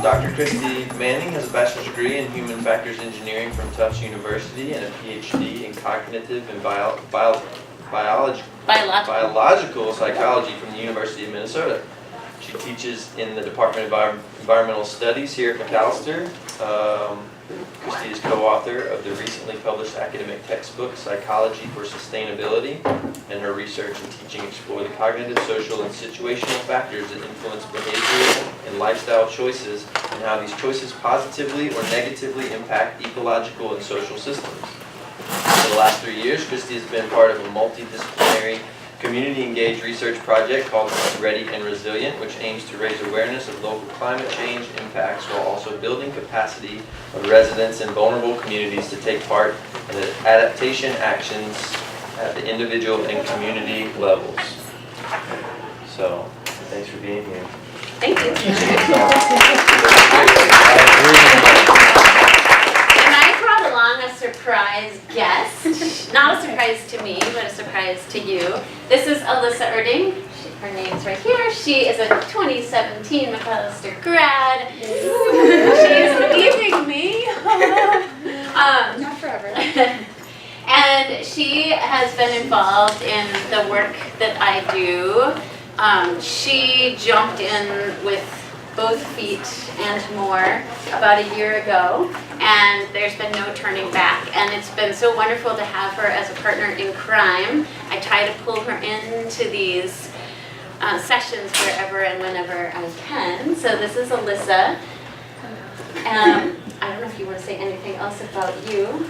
Dr. Christie Manning has a bachelor's degree in human factors engineering from Tufts University and a PhD in cognitive and biological psychology from the University of Minnesota. She teaches in the Department of Environmental Studies here at McAllister. Christie is co-author of the recently published academic textbook, Psychology for Sustainability, and her research and teaching explore the cognitive, social, and situational factors that influence behavioral and lifestyle choices and how these choices positively or negatively impact ecological and social systems. For the last 3 years, Christie has been part of a multidisciplinary community-engaged research project called Ready and Resilient, which aims to raise awareness of local climate change impacts while also building capacity of residents in vulnerable communities to take part in the adaptation actions at the individual and community levels. So, thanks for being here. Thank you. A surprise guest. Not a surprise to me, but a surprise to you. This is Alyssa Erding. Her name's right here. She is a 2017 McAllister grad. She is leaving me. Not forever. And she has been involved in the work that I do. She jumped in with both feet and more about a year ago, and there's been no turning back, and it's been so wonderful to have her as a partner in crime. I try to pull her into these sessions wherever and whenever I can. So this is Alyssa. I don't know if you want to say anything else about you.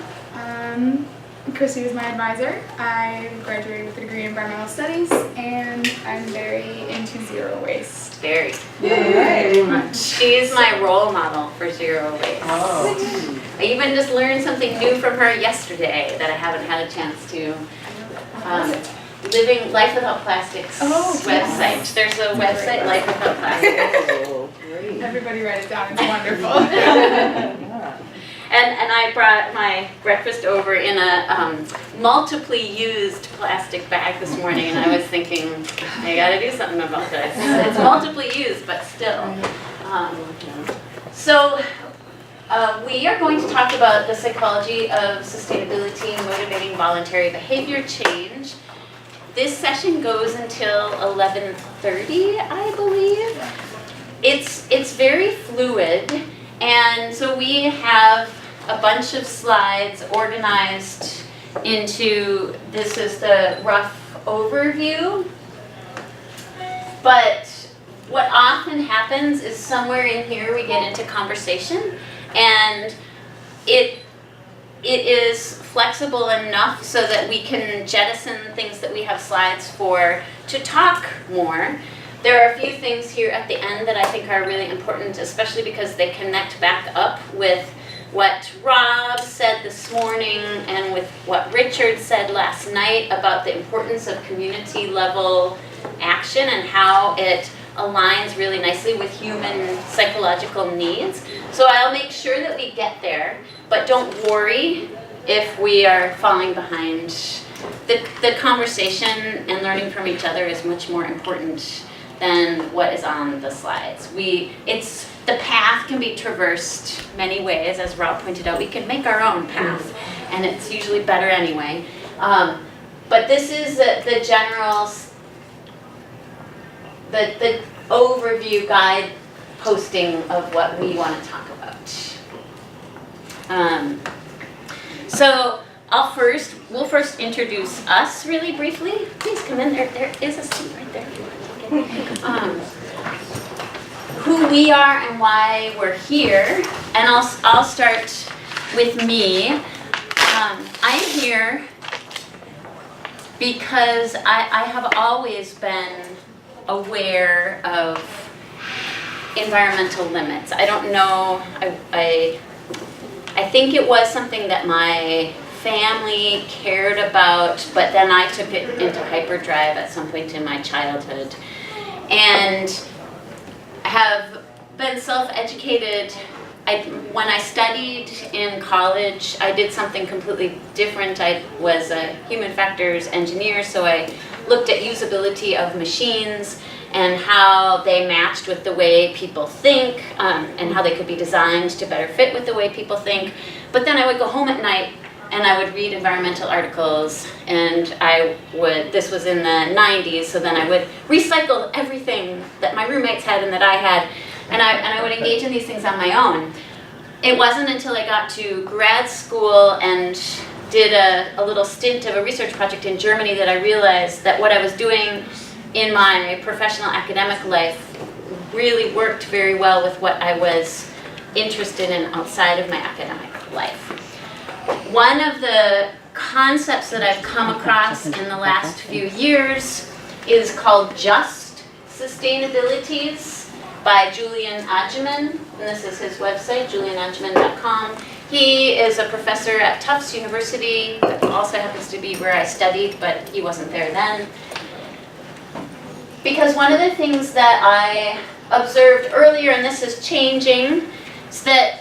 Christie is my advisor. I graduated with a degree in environmental studies, and I'm very into zero waste. Very. Very much. She's my role model for zero waste. Oh. I even just learned something new from her yesterday that I haven't had a chance to. Living Life Without Plastics website. There's a website, Life Without Plastics. Everybody write it down. It's wonderful. And I brought my breakfast over in a multiply used plastic bag this morning, and I was thinking, I gotta do something about this. It's multiply used, but still. We are going to talk about the psychology of sustainability and motivating voluntary behavior change. This session goes until 11:30, I believe. It's very fluid, and so we have a bunch of slides organized into, this is the rough overview, but what often happens is somewhere in here we get into conversation, and it is flexible enough so that we can jettison things that we have slides for to talk more. There are a few things here at the end that I think are really important, especially because they connect back up with what Rob said this morning and with what Richard said last night about the importance of community level action and how it aligns really nicely with human psychological needs. So I'll make sure that we get there, but don't worry if we are falling behind. The conversation and learning from each other is much more important than what is on the slides. The path can be traversed many ways, as Rob pointed out. We can make our own path, and it's usually better anyway. But this is the general, the overview guide posting of what we want to talk about. So we'll first introduce us really briefly. Please come in. There is a seat right there. Who we are and why we're here, and I'll start with me. I'm here because I have always been aware of environmental limits. I don't know, I think it was something that my family cared about, but then I took it into hyperdrive at some point in my childhood. And have been self-educated. When I studied in college, I did something completely different. I was a human factors engineer, so I looked at usability of machines and how they matched with the way people think, and how they could be designed to better fit with the way people think. But then I would go home at night and I would read environmental articles, and this was in the 90s, so then I would recycle everything that my roommates had and that I had, and I would engage in these things on my own. It wasn't until I got to grad school and did a little stint of a research project in Germany that I realized that what I was doing in my professional academic life really worked very well with what I was interested in outside of my academic life. One of the concepts that I've come across in the last few years is called just sustainabilities by Julian Ageman, and this is his website, julianageman.com. He is a professor at Tufts University, that also happens to be where I studied, but he wasn't there then. Because one of the things that I observed earlier, and this is changing, is that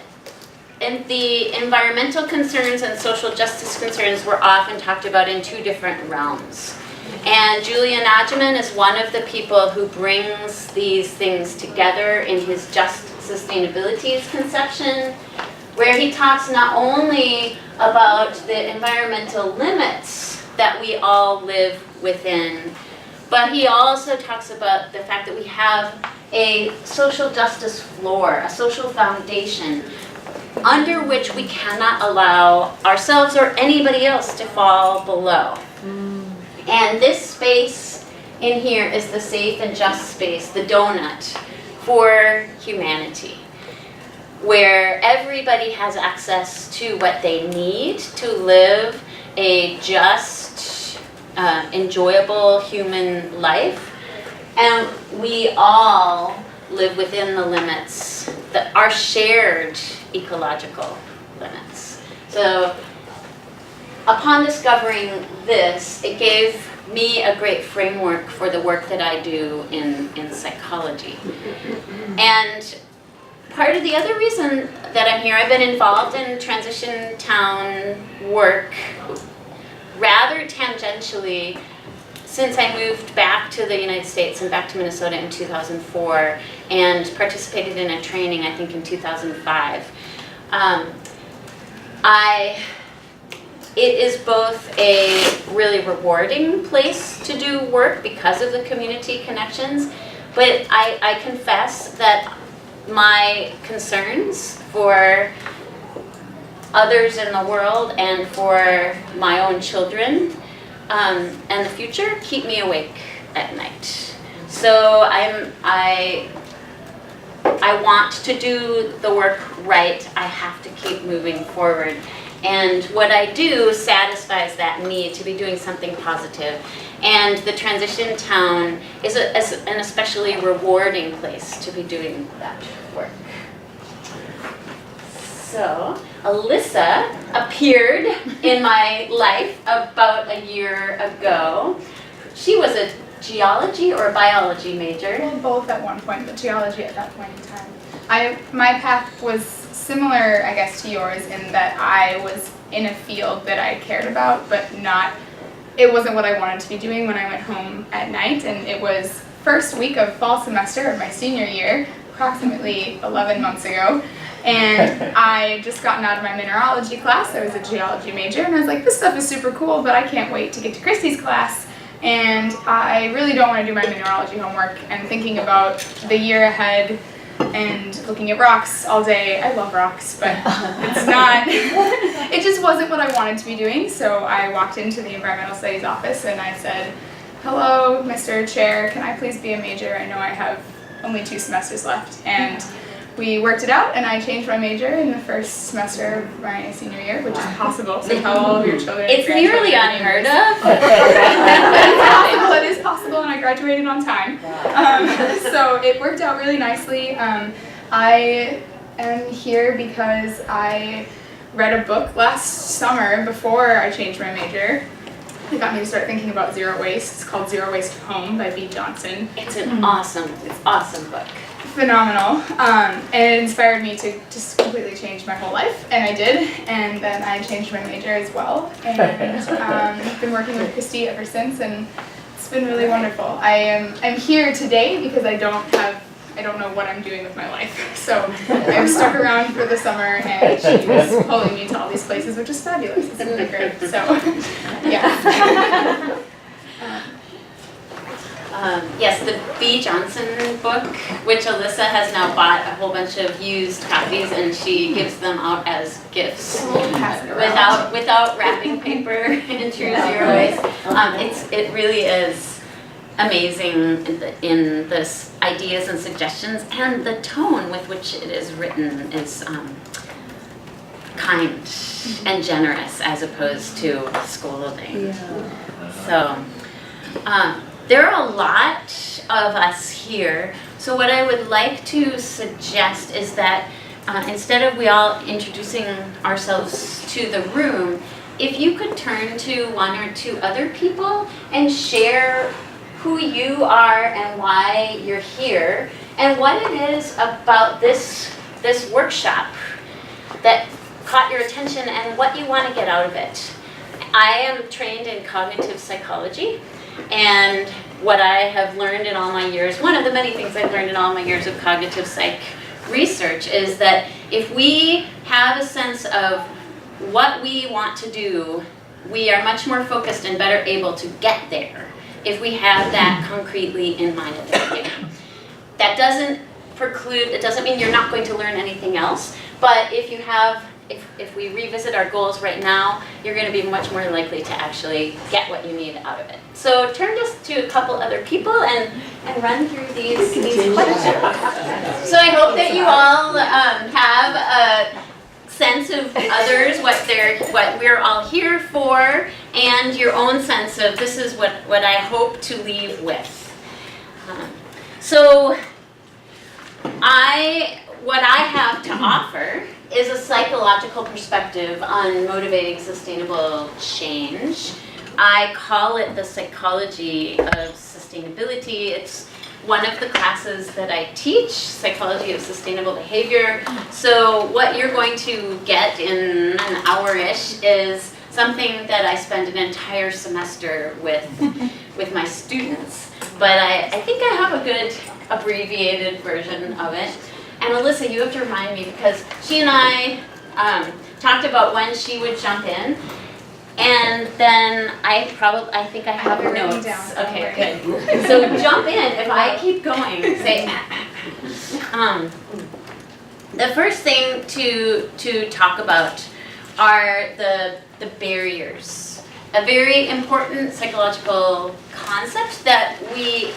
the environmental concerns and social justice concerns were often talked about in two different realms. And Julian Ageman is one of the people who brings these things together in his just sustainabilities conception, where he talks not only about the environmental limits that we all live within, but he also talks about the fact that we have a social justice floor, a social foundation, under which we cannot allow ourselves or anybody else to fall below. And this space in here is the safe and just space, the donut, for humanity, where everybody has access to what they need to live a just, enjoyable human life. And we all live within the limits that are shared ecological limits. So upon discovering this, it gave me a great framework for the work that I do in psychology. And part of the other reason that I'm here, I've been involved in transition town work rather tangentially since I moved back to the United States and back to Minnesota in 2004 and participated in a training, I think, in 2005. It is both a really rewarding place to do work because of the community connections, but I confess that my concerns for others in the world and for my own children and the future keep me awake at night. So I want to do the work right. I have to keep moving forward. And what I do satisfies that need to be doing something positive. And the transition town is an especially rewarding place to be doing that work. So, Alyssa appeared in my life about a year ago. She was a geology or biology major? Well, both at one point, but geology at that point in time. My path was similar, I guess, to yours in that I was in a field that I cared about, but it wasn't what I wanted to be doing when I went home at night. And it was first week of fall semester of my senior year, approximately 11 months ago. And I just gotten out of my mineralogy class. I was a geology major, and I was like, this stuff is super cool, but I can't wait to get to Christie's class. And I really don't want to do my mineralogy homework, and thinking about the year ahead and looking at rocks all day. I love rocks, but it's not, it just wasn't what I wanted to be doing. So I walked into the environmental studies office and I said, hello, Mr. Chair, can I please be a major? I know I have only 2 semesters left. And we worked it out, and I changed my major in the first semester of my senior year, which is possible. So tell all of your children. It's nearly unheard of. It is possible, and I graduated on time. So it worked out really nicely. I am here because I read a book last summer before I changed my major. It got me to start thinking about zero waste. It's called Zero Waste Home by B. Johnson. It's an awesome book. Phenomenal, and it inspired me to just completely change my whole life, and I did, and then I changed my major as well, and I've been working with Christie ever since, and it's been really wonderful. I'm here today because I don't know what I'm doing with my life. So I'm stuck around for the summer, and she was pulling me to all these places, which is fabulous. It's really great. So, yeah. Yes, the B. Johnson book, which Alyssa has now bought a whole bunch of used copies, and she gives them out as gifts without wrapping paper in true zero ways. It really is amazing in this ideas and suggestions, and the tone with which it is written is kind and generous as opposed to scolding. So. There are a lot of us here, so what I would like to suggest is that instead of we all introducing ourselves to the room, if you could turn to one or two other people and share who you are and why you're here, and what it is about this workshop that caught your attention and what you want to get out of it. I am trained in cognitive psychology. And what I have learned in all my years, one of the many things I've learned in all my years of cognitive psych research is that if we have a sense of what we want to do, we are much more focused and better able to get there if we have that concretely in mind at the beginning. That doesn't preclude, it doesn't mean you're not going to learn anything else, but if you have if we revisit our goals right now, you're going to be much more likely to actually get what you need out of it. So turn just to a couple other people and run through these questions. So I hope that you all have a sense of others, what we're all here for, and your own sense of this is what I hope to leave with. So what I have to offer is a psychological perspective on motivating sustainable change. I call it the psychology of sustainability. It's one of the classes that I teach, psychology of sustainable behavior. So what you're going to get in an hour-ish is something that I spend an entire semester with my students. But I think I have a good abbreviated version of it. And Alyssa, you have to remind me because she and I talked about when she would jump in, and then I think I have her notes. Okay, good. So jump in if I keep going. Say. The first thing to talk about are the barriers. A very important psychological concept that we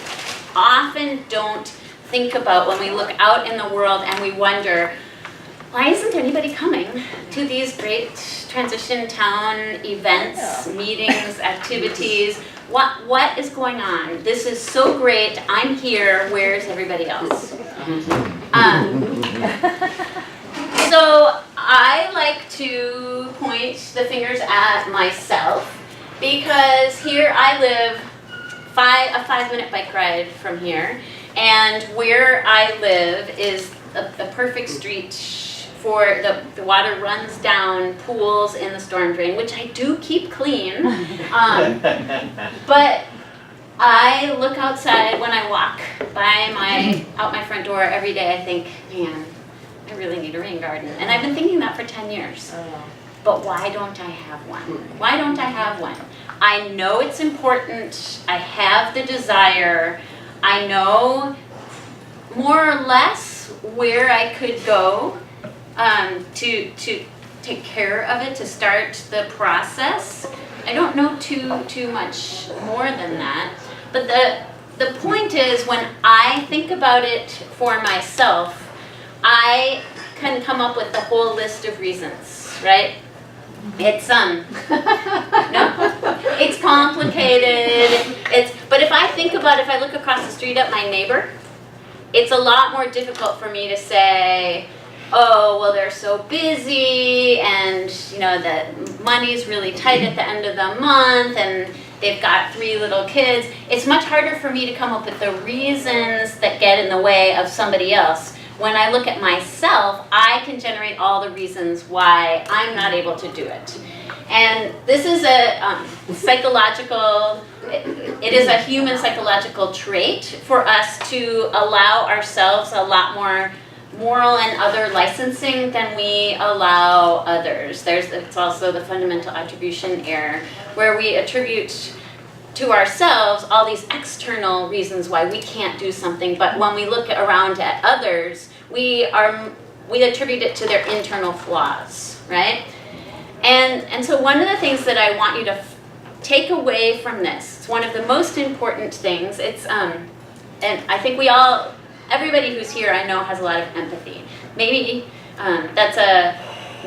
often don't think about when we look out in the world and we wonder, why isn't anybody coming to these great transition town events, meetings, activities? What is going on? This is so great. I'm here. Where's everybody else? So I like to point the fingers at myself because here I live a 5-minute bike ride from here. And where I live is a perfect street for the water runs down, pools in the storm drain, which I do keep clean. But I look outside when I walk out my front door every day. I think, man, I really need a rain garden. And I've been thinking that for 10 years. But why don't I have one? Why don't I have one? I know it's important. I have the desire. I know more or less where I could go to take care of it, to start the process. I don't know too much more than that. But the point is, when I think about it for myself, I can come up with the whole list of reasons, right? It's no, it's complicated. But if I look across the street at my neighbor, it's a lot more difficult for me to say, oh, well, they're so busy, and the money's really tight at the end of the month, and they've got 3 little kids. It's much harder for me to come up with the reasons that get in the way of somebody else when I look at myself, I can generate all the reasons why I'm not able to do it. And this is a psychological, it is a human psychological trait for us to allow ourselves a lot more moral and other licensing than we allow others. It's also the fundamental attribution error, where we attribute to ourselves all these external reasons why we can't do something, but when we look around at others, we attribute it to their internal flaws, right? And so one of the things that I want you to take away from this, it's one of the most important things, it's, and I think everybody who's here I know has a lot of empathy. Maybe that's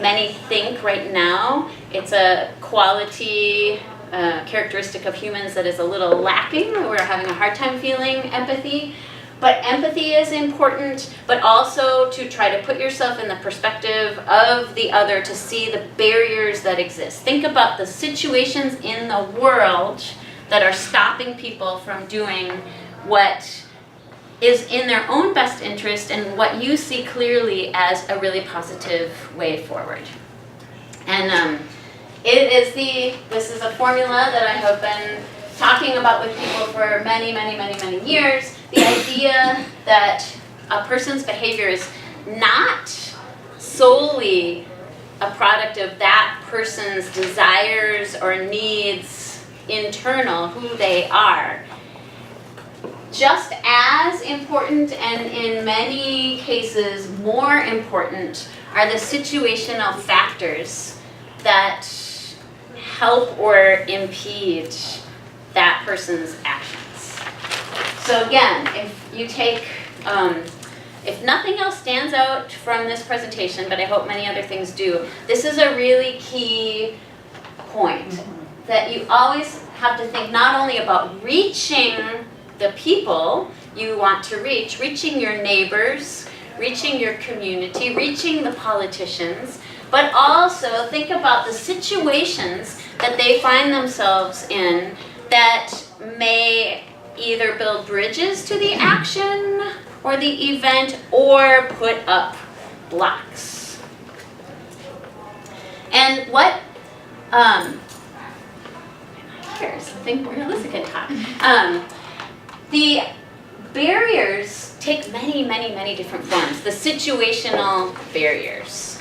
many think right now, it's a quality characteristic of humans that is a little lacking. We're having a hard time feeling empathy. But empathy is important, but also to try to put yourself in the perspective of the other to see the barriers that exist. Think about the situations in the world that are stopping people from doing what is in their own best interest and what you see clearly as a really positive way forward. And this is a formula that I have been talking about with people for many, many, many, many years. The idea that a person's behavior is not solely a product of that person's desires or needs internal, who they are. Just as important, and in many cases more important, are the situational factors that help or impede that person's actions. So again, if you take, if nothing else stands out from this presentation, but I hope many other things do, this is a really key point, that you always have to think not only about reaching the people you want to reach, reaching your neighbors, reaching your community, reaching the politicians, but also think about the situations that they find themselves in that may either build bridges to the action or the event or put up blocks. And what, here's something more realistic can talk. The barriers take many, many, many different forms, the situational barriers.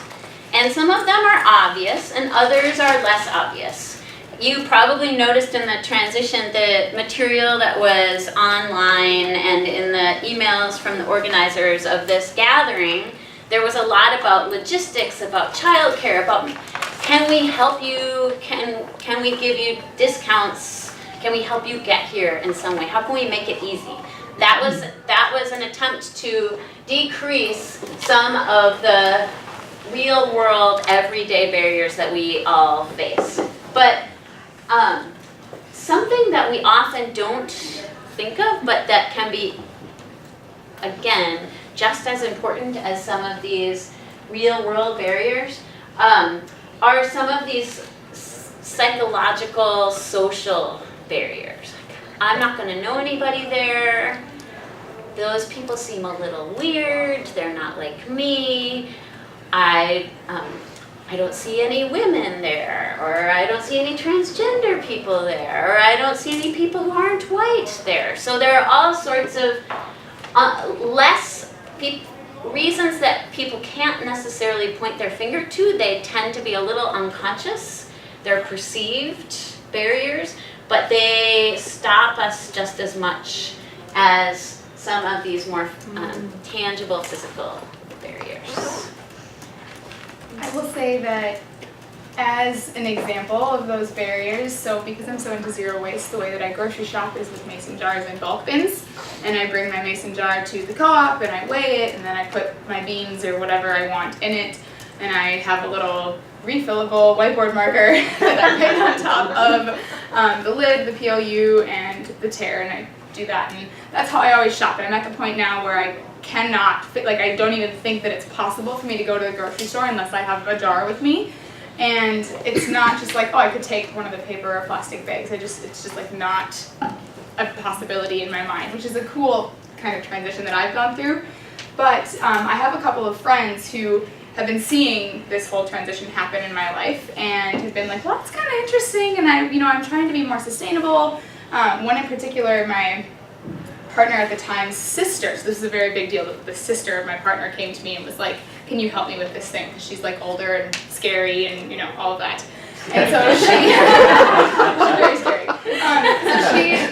And some of them are obvious and others are less obvious. You probably noticed in the transition the material that was online and in the emails from the organizers of this gathering, there was a lot about logistics, about childcare, about can we help you, can we give you discounts, can we help you get here in some way, how can we make it easy? That was an attempt to decrease some of the real world everyday barriers that we all face. But something that we often don't think of, but that can be, again, just as important as some of these real world barriers, are some of these psychological, social barriers. I'm not going to know anybody there. Those people seem a little weird. They're not like me. I don't see any women there, or I don't see any transgender people there, or I don't see any people who aren't white there. So there are all sorts of reasons that people can't necessarily point their finger to. They tend to be a little unconscious. They're perceived barriers, but they stop us just as much as some of these more tangible physical barriers. I will say that as an example of those barriers, so because I'm so into zero waste, the way that I grocery shop is with mason jars and bulk bins. And I bring my mason jar to the co-op and I weigh it, and then I put my beans or whatever I want in it. And I have a little refillable whiteboard marker that I write on top of the lid, the PLU, and the tear, and I do that. And that's how I always shop. And I'm at the point now where I cannot fit, like I don't even think that it's possible for me to go to the grocery store unless I have a jar with me. And it's not just like, oh, I could take one of the paper or plastic bags. It's just like not a possibility in my mind, which is a cool kind of transition that I've gone through. But I have a couple of friends who have been seeing this whole transition happen in my life and have been like, well, it's kind of interesting, and I'm trying to be more sustainable. One in particular, my partner at the time's sister, so this is a very big deal, the sister of my partner came to me and was like, can you help me with this thing? Because she's like older and scary and all of that. And so she's very scary.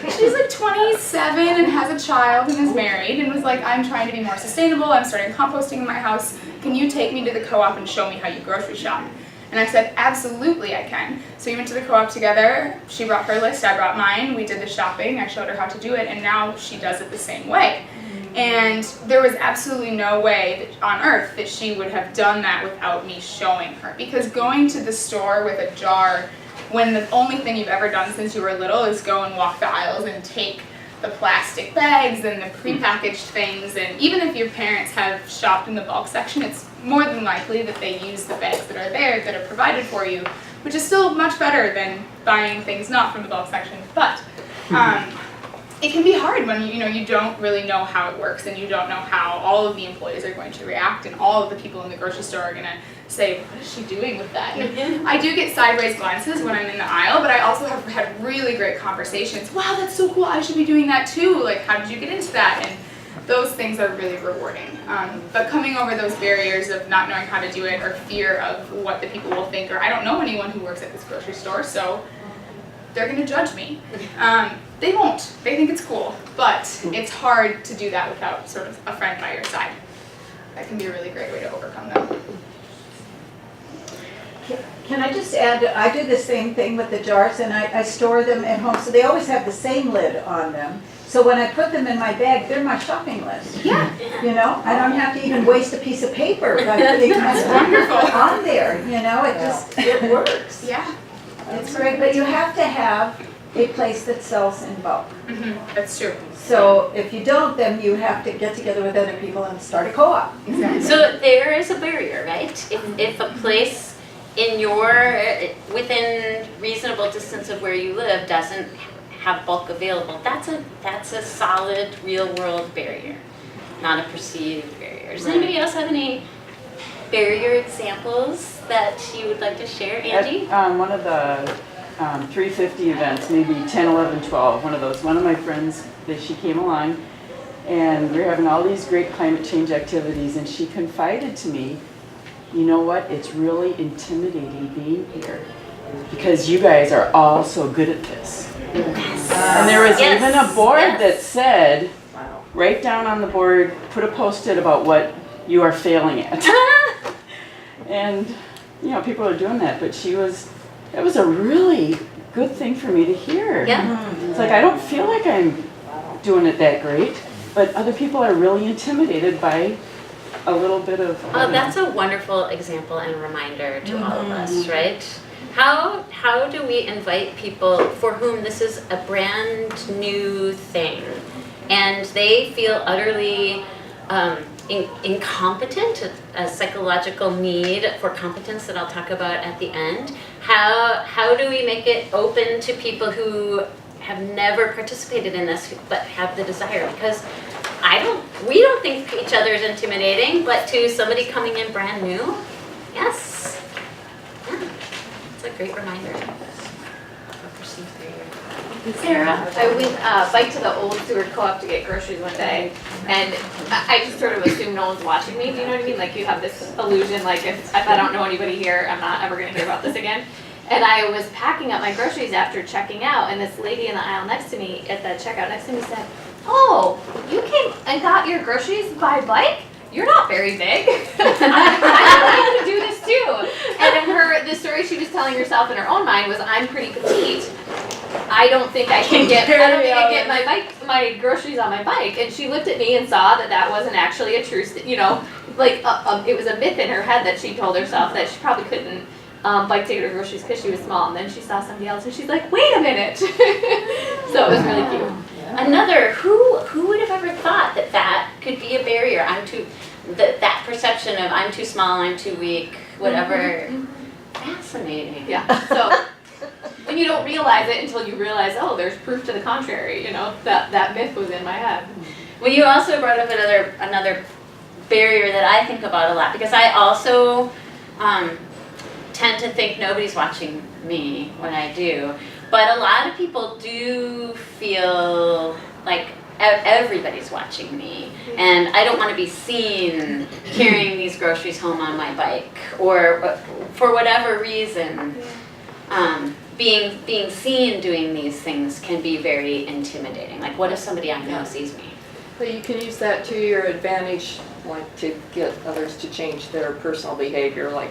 So she's like 27 and has a child and is married and was like, I'm trying to be more sustainable, I'm starting composting in my house, can you take me to the co-op and show me how you grocery shop? And I said, absolutely I can. So we went to the co-op together, she brought her list, I brought mine, we did the shopping, I showed her how to do it, and now she does it the same way. And there was absolutely no way on earth that she would have done that without me showing her. Because going to the store with a jar, when the only thing you've ever done since you were little is go and walk the aisles and take the plastic bags and the prepackaged things, and even if your parents have shopped in the bulk section, it's more than likely that they use the bags that are there, that are provided for you, which is still much better than buying things not from the bulk section. But it can be hard when you don't really know how it works, and you don't know how all of the employees are going to react, and all of the people in the grocery store are going to say, what is she doing with that? And I do get sideways glances when I'm in the aisle, but I also have had really great conversations. Wow, that's so cool, I should be doing that too. Like, how did you get into that? And those things are really rewarding. But coming over those barriers of not knowing how to do it, or fear of what the people will think, or I don't know anyone who works at this grocery store, so they're going to judge me. They won't. They think it's cool. But it's hard to do that without sort of a friend by your side. That can be a really great way to overcome them. Can I just add, I do the same thing with the jars, and I store them at home, so they always have the same lid on them. So when I put them in my bag, they're my shopping list. Yeah. I don't have to even waste a piece of paper by putting them on there. It works. Yeah. It's great, but you have to have a place that sells in bulk. That's true. So if you don't, then you have to get together with other people and start a co-op. Exactly. So there is a barrier, right? If a place within reasonable distance of where you live doesn't have bulk available, that's a solid real world barrier, not a perceived barrier. Does anybody else have any barrier examples that you would like to share, Andy? At one of the 350 events, maybe 10, 11, 12, one of my friends, she came along, and we were having all these great climate change activities, and she confided to me, you know what, it's really intimidating being here because you guys are all so good at this. Yes. And there was Yes. even a board Yes. that said, write down on the board, put a post-it about what you are failing at. And people are doing that, but that was a really good thing for me to hear. Yeah. It's like, I don't feel like I'm doing it that great, but other people are really intimidated by a little bit of... Oh, that's a wonderful example and reminder to all of us, right? How do we invite people for whom this is a brand new thing and they feel utterly incompetent, a psychological need for competence that I'll talk about at the end? How do we make it open to people who have never participated in this but have the desire? Because we don't think each other is intimidating, but to somebody coming in brand new, yes. Yeah. It's a great reminder of a perceived barrier. Sarah, I went bike to the old Seward Co-op to get groceries one day, and I just sort of assumed no one's watching me. Do you know what I mean? Like you have this illusion, like if I don't know anybody here, I'm not ever going to hear about this again. And I was packing up my groceries after checking out, and this lady in the aisle next to me, at the checkout next to me, said, "Oh, you came and got your groceries by bike? You're not very big. I like to do this too." And in the story she was telling herself in her own mind was, "I'm pretty petite. I don't think I get my groceries on my bike." And she looked at me and saw that wasn't actually a true, it was a myth in her head that she told herself that she probably couldn't bike to get her groceries because she was small. And then she saw somebody else and she's like, "Wait a minute." So it was really cute. Another, who would have ever thought that could be a barrier? That perception of I'm too small, I'm too weak, whatever. Mm-hmm. Fascinating. Yeah. So when you don't realize it until you realize, oh, there's proof to the contrary. That myth was in my head. Well, you also brought up another barrier that I think about a lot, because I also tend to think nobody's watching me when I do. But a lot of people do feel like everybody's watching me, and I don't want to be seen carrying these groceries home on my bike, or for whatever reason. Being seen doing these things can be very intimidating. Like, what if somebody I know sees me? But you can use that to your advantage, like to get others to change their personal behavior. Like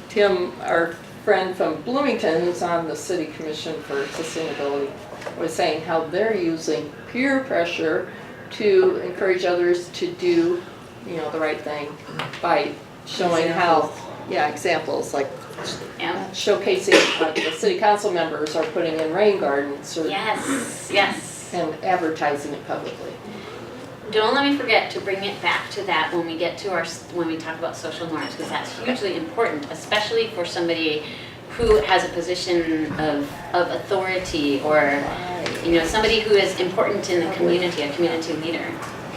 Tim, our friend from Bloomington, who's on the City Commission for Sustainability, was saying how they're using peer pressure to encourage others to do, the right thing by showing examples like showcasing the city council members are putting in rain gardens or Yes. and advertising it publicly. Don't let me forget to bring it back to that when we get to when we talk about social norms, because that's hugely important, especially for somebody who has a position of authority, or somebody who is important in the community, a community leader.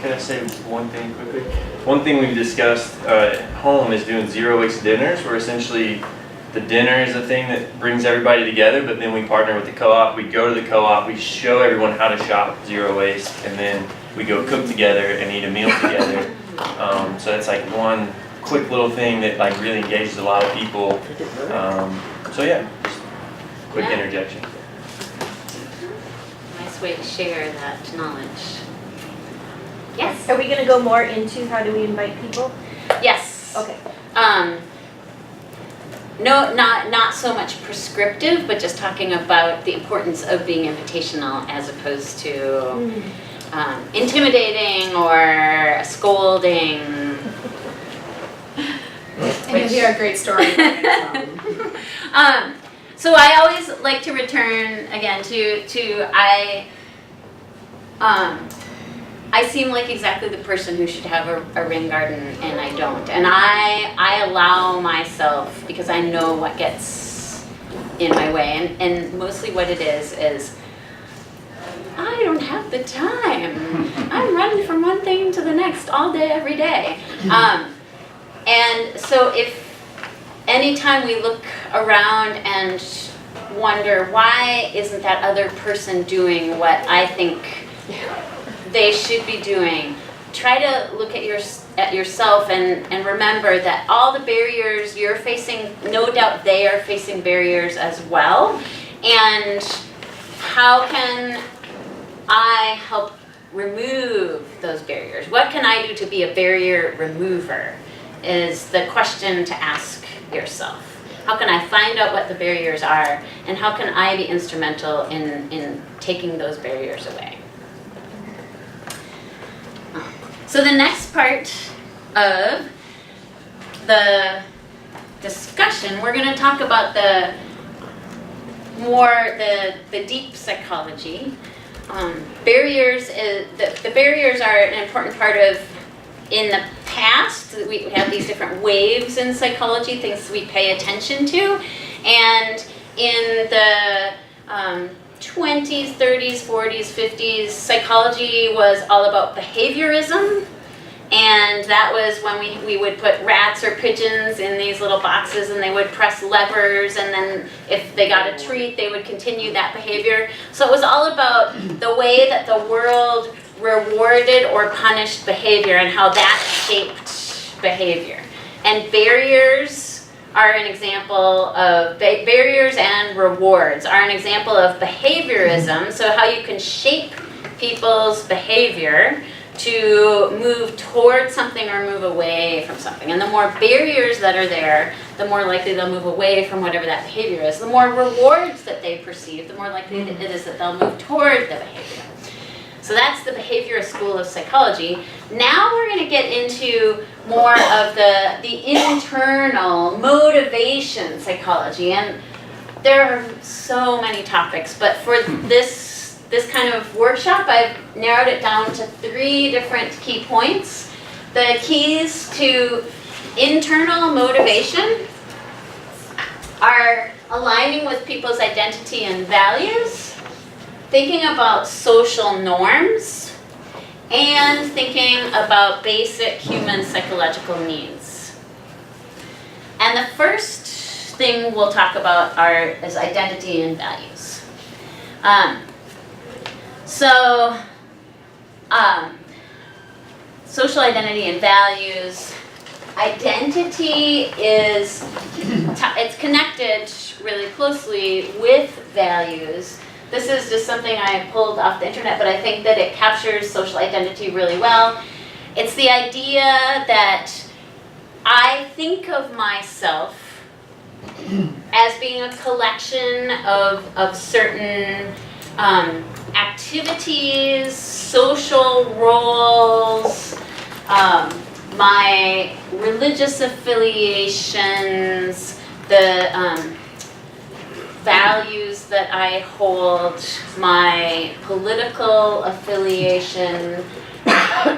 Can I say one thing quickly? One thing we've discussed at home is doing zero waste dinners, where essentially the dinner is the thing that brings everybody together, but then we partner with the co-op. We go to the co-op, we show everyone how to shop zero waste, and then we go cook together and eat a meal together. So that's like one quick little thing that like really engages a lot of people. So yeah, just quick interjection. Nice way to share that knowledge. Yes? Are we going to go more into how do we invite people? Yes. Okay. No, not so much prescriptive, but just talking about the importance of being invitational as opposed to intimidating or scolding. And you'll hear a great story. So I always like to return again to I seem like exactly the person who should have a rain garden, and I don't. And I allow myself, because I know what gets in my way, and mostly what it is I don't have the time. I'm running from one thing to the next all day, every day. And so if anytime we look around and wonder, why isn't that other person doing what I think they should be doing, try to look at yourself and remember that all the barriers you're facing, no doubt they are facing barriers as well. And how can I help remove those barriers? What can I do to be a barrier remover is the question to ask yourself. How can I find out what the barriers are, and how can I be instrumental in taking those barriers away? So the next part of the discussion, we're going to talk about the deep psychology. Barriers, the barriers are an important part of, in the past, we have these different waves in psychology, things we pay attention to, and in the 20s, 30s, 40s, 50s, psychology was all about behaviorism, and that was when we would put rats or pigeons in these little boxes, and they would press levers, and then if they got a treat, they would continue that behavior. So it was all about the way that the world rewarded or punished behavior and how that shaped behavior. And barriers are an example of, barriers and rewards are an example of behaviorism, so how you can shape people's behavior to move towards something or move away from something. And the more barriers that are there, the more likely they'll move away from whatever that behavior is. The more rewards that they perceive, the more likely it is that they'll move toward the behavior. So that's the behaviorist school of psychology. Now we're going to get into more of the internal motivation psychology. And there are so many topics, but for this kind of workshop, I've narrowed it down to 3 different key points. The keys to internal motivation are aligning with people's identity and values, thinking about social norms, and thinking about basic human psychological needs. And the first thing we'll talk about is identity and values. Social identity and values. Identity is, it's connected really closely with values. This is just something I pulled off the internet, but I think that it captures social identity really well. It's the idea that I think of myself as being a collection of certain activities, social roles, my religious affiliations, the values that I hold, my political affiliation.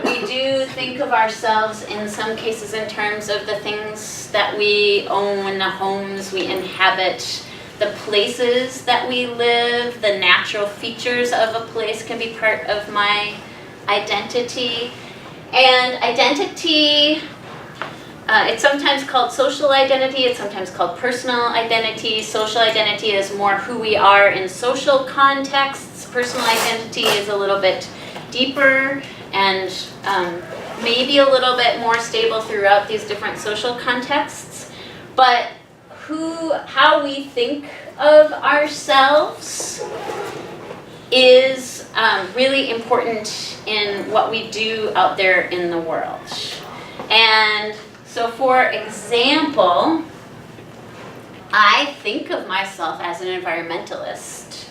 We do think of ourselves in some cases in terms of the things that we own, the homes we inhabit, the places that we live, the natural features of a place can be part of my identity. And identity, it's sometimes called social identity, it's sometimes called personal identity. Social identity is more who we are in social contexts. Personal identity is a little bit deeper and maybe a little bit more stable throughout these different social contexts. But how we think of ourselves is really important in what we do out there in the world. And so for example, I think of myself as an environmentalist.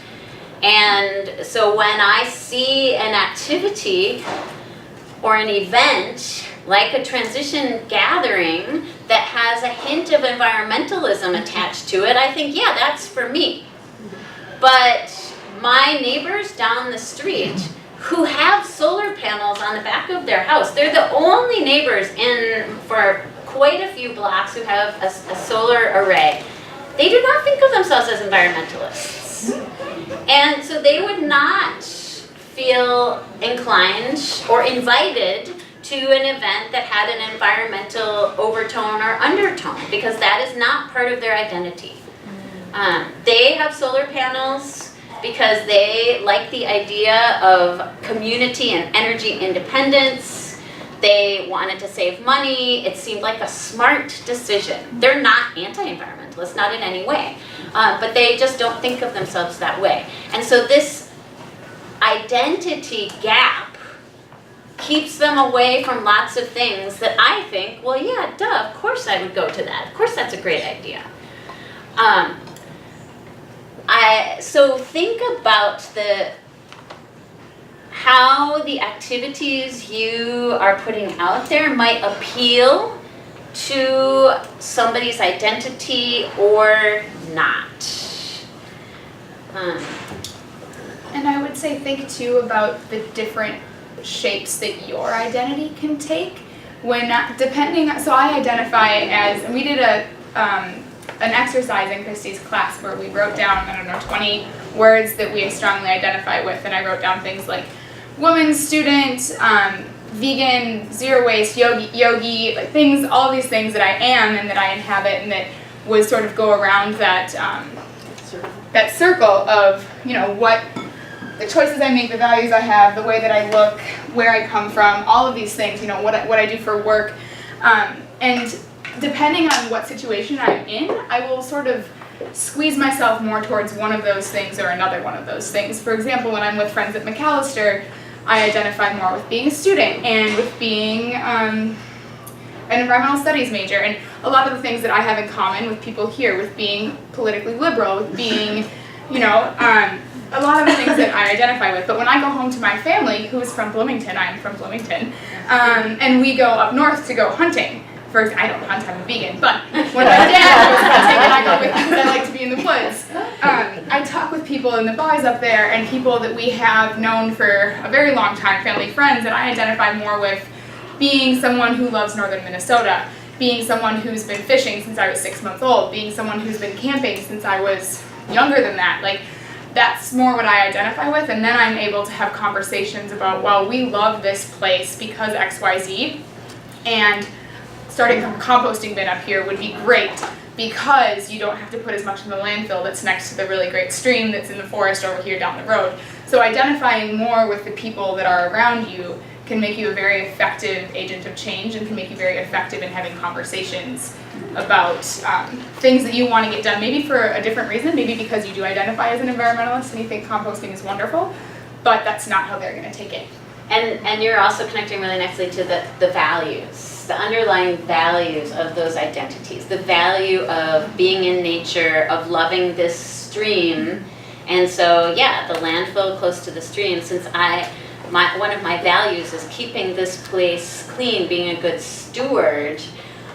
And so when I see an activity or an event like a transition gathering that has a hint of environmentalism attached to it, I think, yeah, that's for me. But my neighbors down the street who have solar panels on the back of their house, they're the only neighbors for quite a few blocks who have a solar array. They do not think of themselves as environmentalists. And so they would not feel inclined or invited to an event that had an environmental overtone or undertone, because that is not part of their identity. They have solar panels because they like the idea of community and energy independence. They wanted to save money. It seemed like a smart decision. They're not anti-environmentalists, not in any way, but they just don't think of themselves that way. And so this identity gap keeps them away from lots of things that I think, well, yeah, duh, of course I would go to that. Of course that's a great idea. So think about how the activities you are putting out there might appeal to somebody's identity or not. And I would say think too about the different shapes that your identity can take when so I identify as, and we did an exercise in Christie's class where we wrote down, 20 words that we strongly identify with, and I wrote down things like woman, student, vegan, zero waste, yogi, like things, all these things that I am and that I inhabit, and that would sort of go around that that circle of, what the choices I make, the values I have, the way that I look, where I come from, all of these things, what I do for work. And depending on what situation I'm in, I will sort of squeeze myself more towards one of those things or another one of those things. For example, when I'm with friends at McAllister, I identify more with being a student and with being an environmental studies major, and a lot of the things that I have in common with people here, with being politically liberal, with being, a lot of the things that I identify with. But when I go home to my family, who is from Bloomington, I'm from Bloomington, and we go up north to go hunting. I don't hunt, I'm a vegan, but when my dad goes hunting and I go with him because I like to be in the woods, I talk with people in the bars up there and people that we have known for a very long time, family friends, and I identify more with being someone who loves northern Minnesota, being someone who's been fishing since I was 6 months old, being someone who's been camping since I was younger than that. Like, that's more what I identify with, and then I'm able to have conversations about, well, we love this place because XYZ, and starting a composting bin up here would be great because you don't have to put as much in the landfill that's next to the really great stream that's in the forest over here down the road. So identifying more with the people that are around you can make you a very effective agent of change and can make you very effective in having conversations about things that you want to get done, maybe for a different reason, maybe because you do identify as an environmentalist and you think composting is wonderful, but that's not how they're going to take it. And you're also connecting really nicely to the values, the underlying values of those identities, the value of being in nature, of loving this stream. And so, yeah, the landfill close to the stream, since one of my values is keeping this place clean, being a good steward,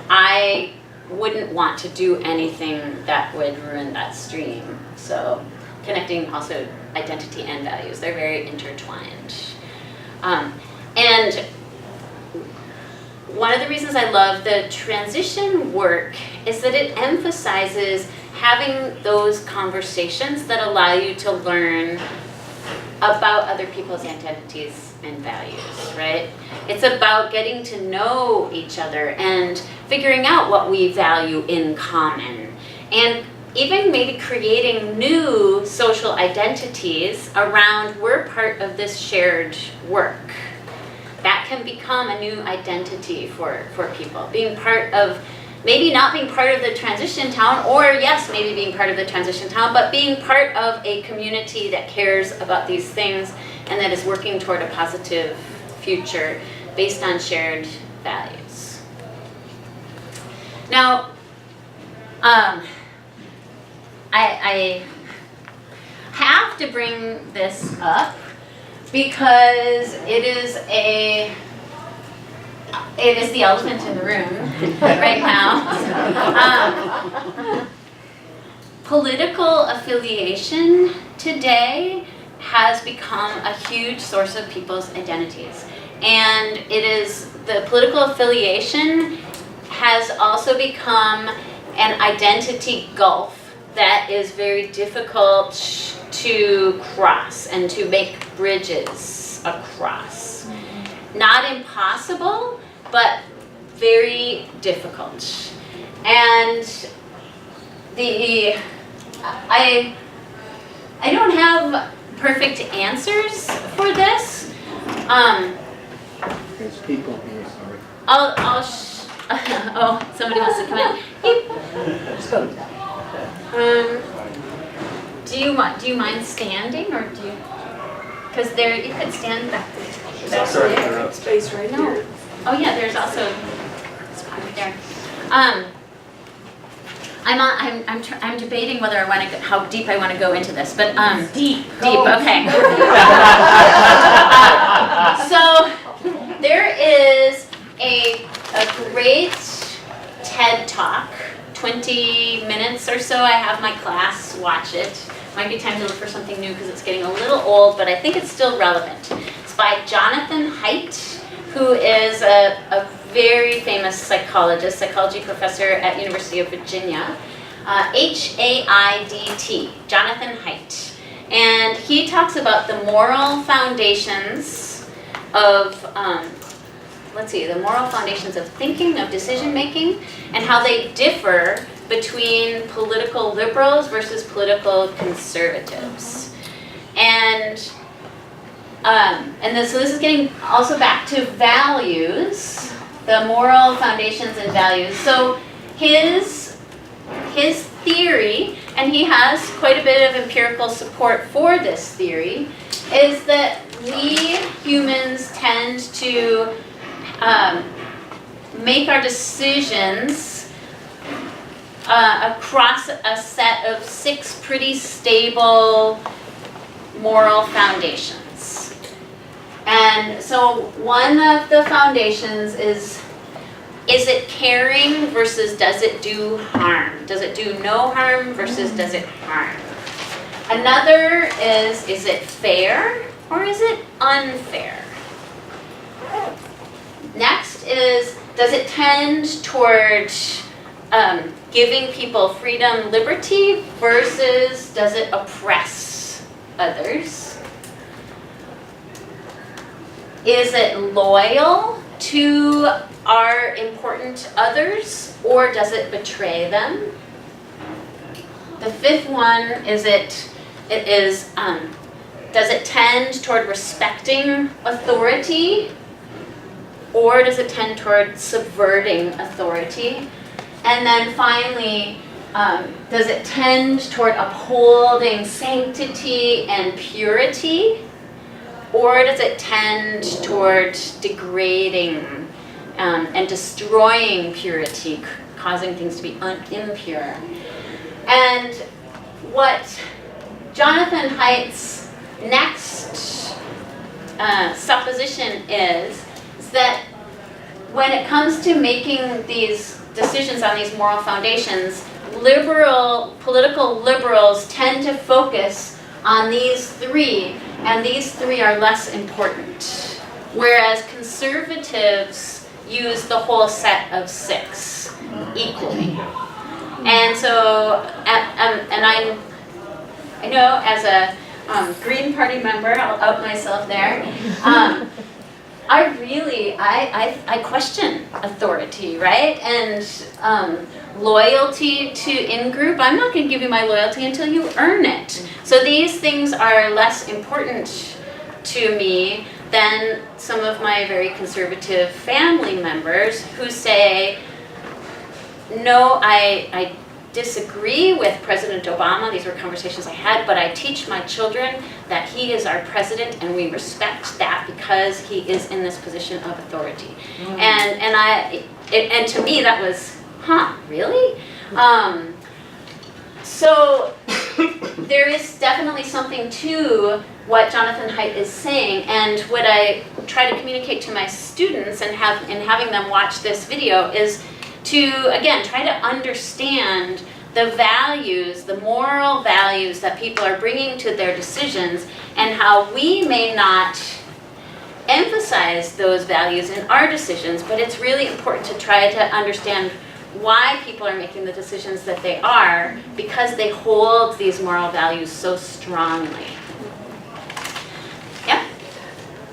I wouldn't want to do anything that would ruin that stream. So connecting also identity and values, they're very intertwined. And one of the reasons I love the transition work is that it emphasizes having those conversations that allow you to learn about other people's identities and values, right? It's about getting to know each other and figuring out what we value in common, and even maybe creating new social identities around we're part of this shared work. That can become a new identity for people. Being part of, maybe not being part of the transition town, or yes, maybe being part of the transition town, but being part of a community that cares about these things and that is working toward a positive future based on shared values. Now, I have to bring this up because it is the elephant in the room right now. Political affiliation today has become a huge source of people's identities. And the political affiliation has also become an identity gulf that is very difficult to cross and to make bridges across. Not impossible, but very difficult. And I don't have perfect answers for this. There's people here, sorry. Oh, somebody wants to come in. Do you mind standing, or do you? Because you could stand back there. There's also space right here. Oh yeah, there's also a spot right there. I'm debating whether I want to how deep I want to go into this, but deep. Okay. So there is a great TED Talk, 20 minutes or so. I have my class watch it. Might be time to look for something new because it's getting a little old, but I think it's still relevant. It's by Jonathan Haidt, who is a very famous psychology professor at University of Virginia. H-A-I-D-T, Jonathan Haidt. And he talks about the moral foundations of the moral foundations of thinking, of decision making, and how they differ between political liberals versus political conservatives. So this is getting also back to values, the moral foundations and values. So his theory, and he has quite a bit of empirical support for this theory, is that we humans tend to make our decisions across a set of 6 pretty stable moral foundations. And so one of the foundations is it caring versus does it do harm? Does it do no harm versus does it harm? Another is it fair or is it unfair? Next is, does it tend toward giving people freedom, liberty, versus does it oppress others? Is it loyal to our important others, or does it betray them? The fifth one is does it tend toward respecting authority, or does it tend toward subverting authority? And then finally, does it tend toward upholding sanctity and purity, or does it tend toward degrading and destroying purity, causing things to be impure? And what Jonathan Haidt's next supposition is that when it comes to making these decisions on these moral foundations, political liberals tend to focus on these three, and these three are less important. Whereas conservatives use the whole set of 6 equally. And so, and I know as a Green Party member, I'll out myself there, I question authority, right? And loyalty to in-group, I'm not going to give you my loyalty until you earn it. So these things are less important to me than some of my very conservative family members who say, no, I disagree with President Obama. These were conversations I had, but I teach my children that he is our president and we respect that because he is in this position of authority. And to me that was, really? So there is definitely something to what Jonathan Haidt is saying, and what I try to communicate to my students and having them watch this video is to, again, try to understand the values, the moral values that people are bringing to their decisions, and how we may not emphasize those values in our decisions, but it's really important to try to understand why people are making the decisions that they are, because they hold these moral values so strongly. Yeah?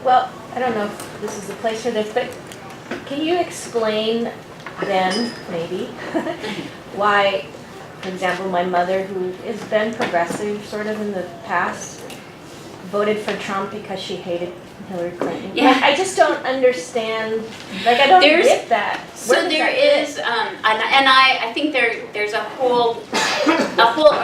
Well, I don't know if this is the place for this, but can you explain then, maybe, why, for example, my mother, who has been progressive sort of in the past, voted for Trump because she hated Hillary Clinton? Yeah. Like, I just don't understand, like, I don't get that. So there is, I think there's a whole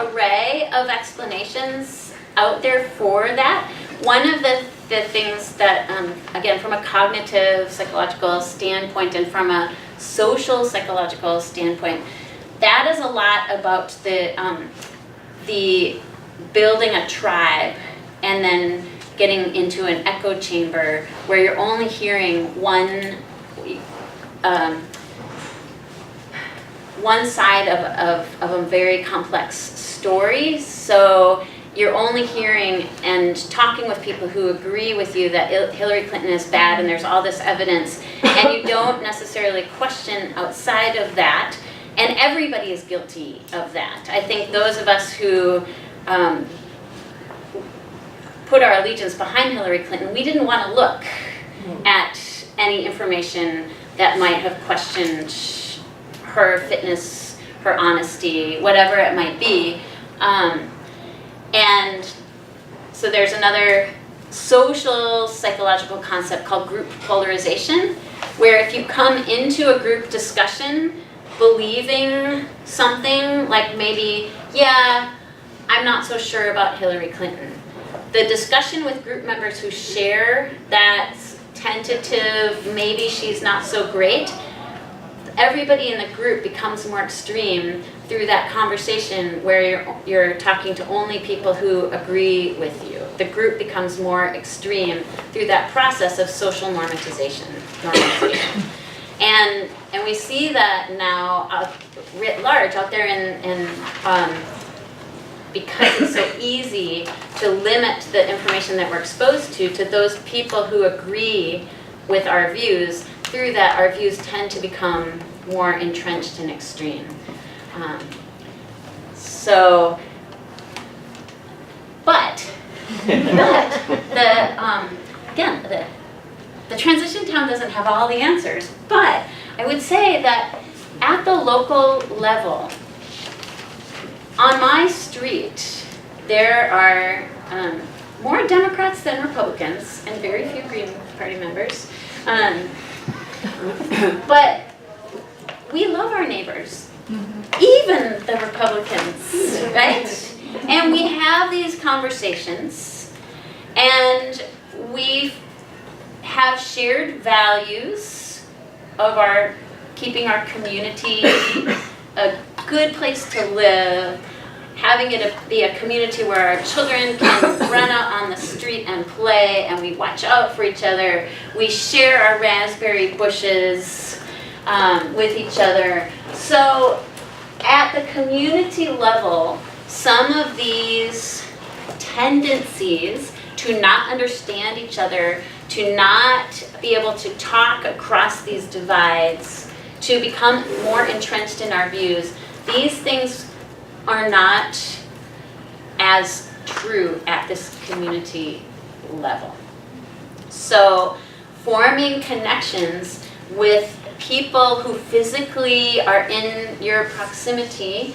array of explanations out there for that. One of the things that, again, from a cognitive psychological standpoint and from a social psychological standpoint, that is a lot about the building a tribe and then getting into an echo chamber where you're only hearing one side of a very complex story. So you're only hearing and talking with people who agree with you that Hillary Clinton is bad and there's all this evidence, and you don't necessarily question outside of that, and everybody is guilty of that. I think those of us who put our allegiance behind Hillary Clinton, we didn't want to look at any information that might have questioned her fitness, her honesty, whatever it might be. And so there's another social psychological concept called group polarization, where if you come into a group discussion believing something like maybe, yeah, I'm not so sure about Hillary Clinton, the discussion with group members who share that tentative, maybe she's not so great, everybody in the group becomes more extreme through that conversation where you're talking to only people who agree with you. The group becomes more extreme through that process of social normalization. And we see that now writ large out there in because it's so easy to limit the information that we're exposed to those people who agree with our views. Through that, our views tend to become more entrenched and extreme. But Again, the transition town doesn't have all the answers, but I would say that at the local level, on my street, there are more Democrats than Republicans and very few Green Party members. But we love our neighbors, even the Republicans, right? And we have these conversations, and we have shared values of our keeping our community a good place to live, having it be a community where our children can run out on the street and play, and we watch out for each other. We share our raspberry bushes with each other. So at the community level, some of these tendencies to not understand each other, to not be able to talk across these divides, to become more entrenched in our views, these things are not as true at this community level. So forming connections with people who physically are in your proximity,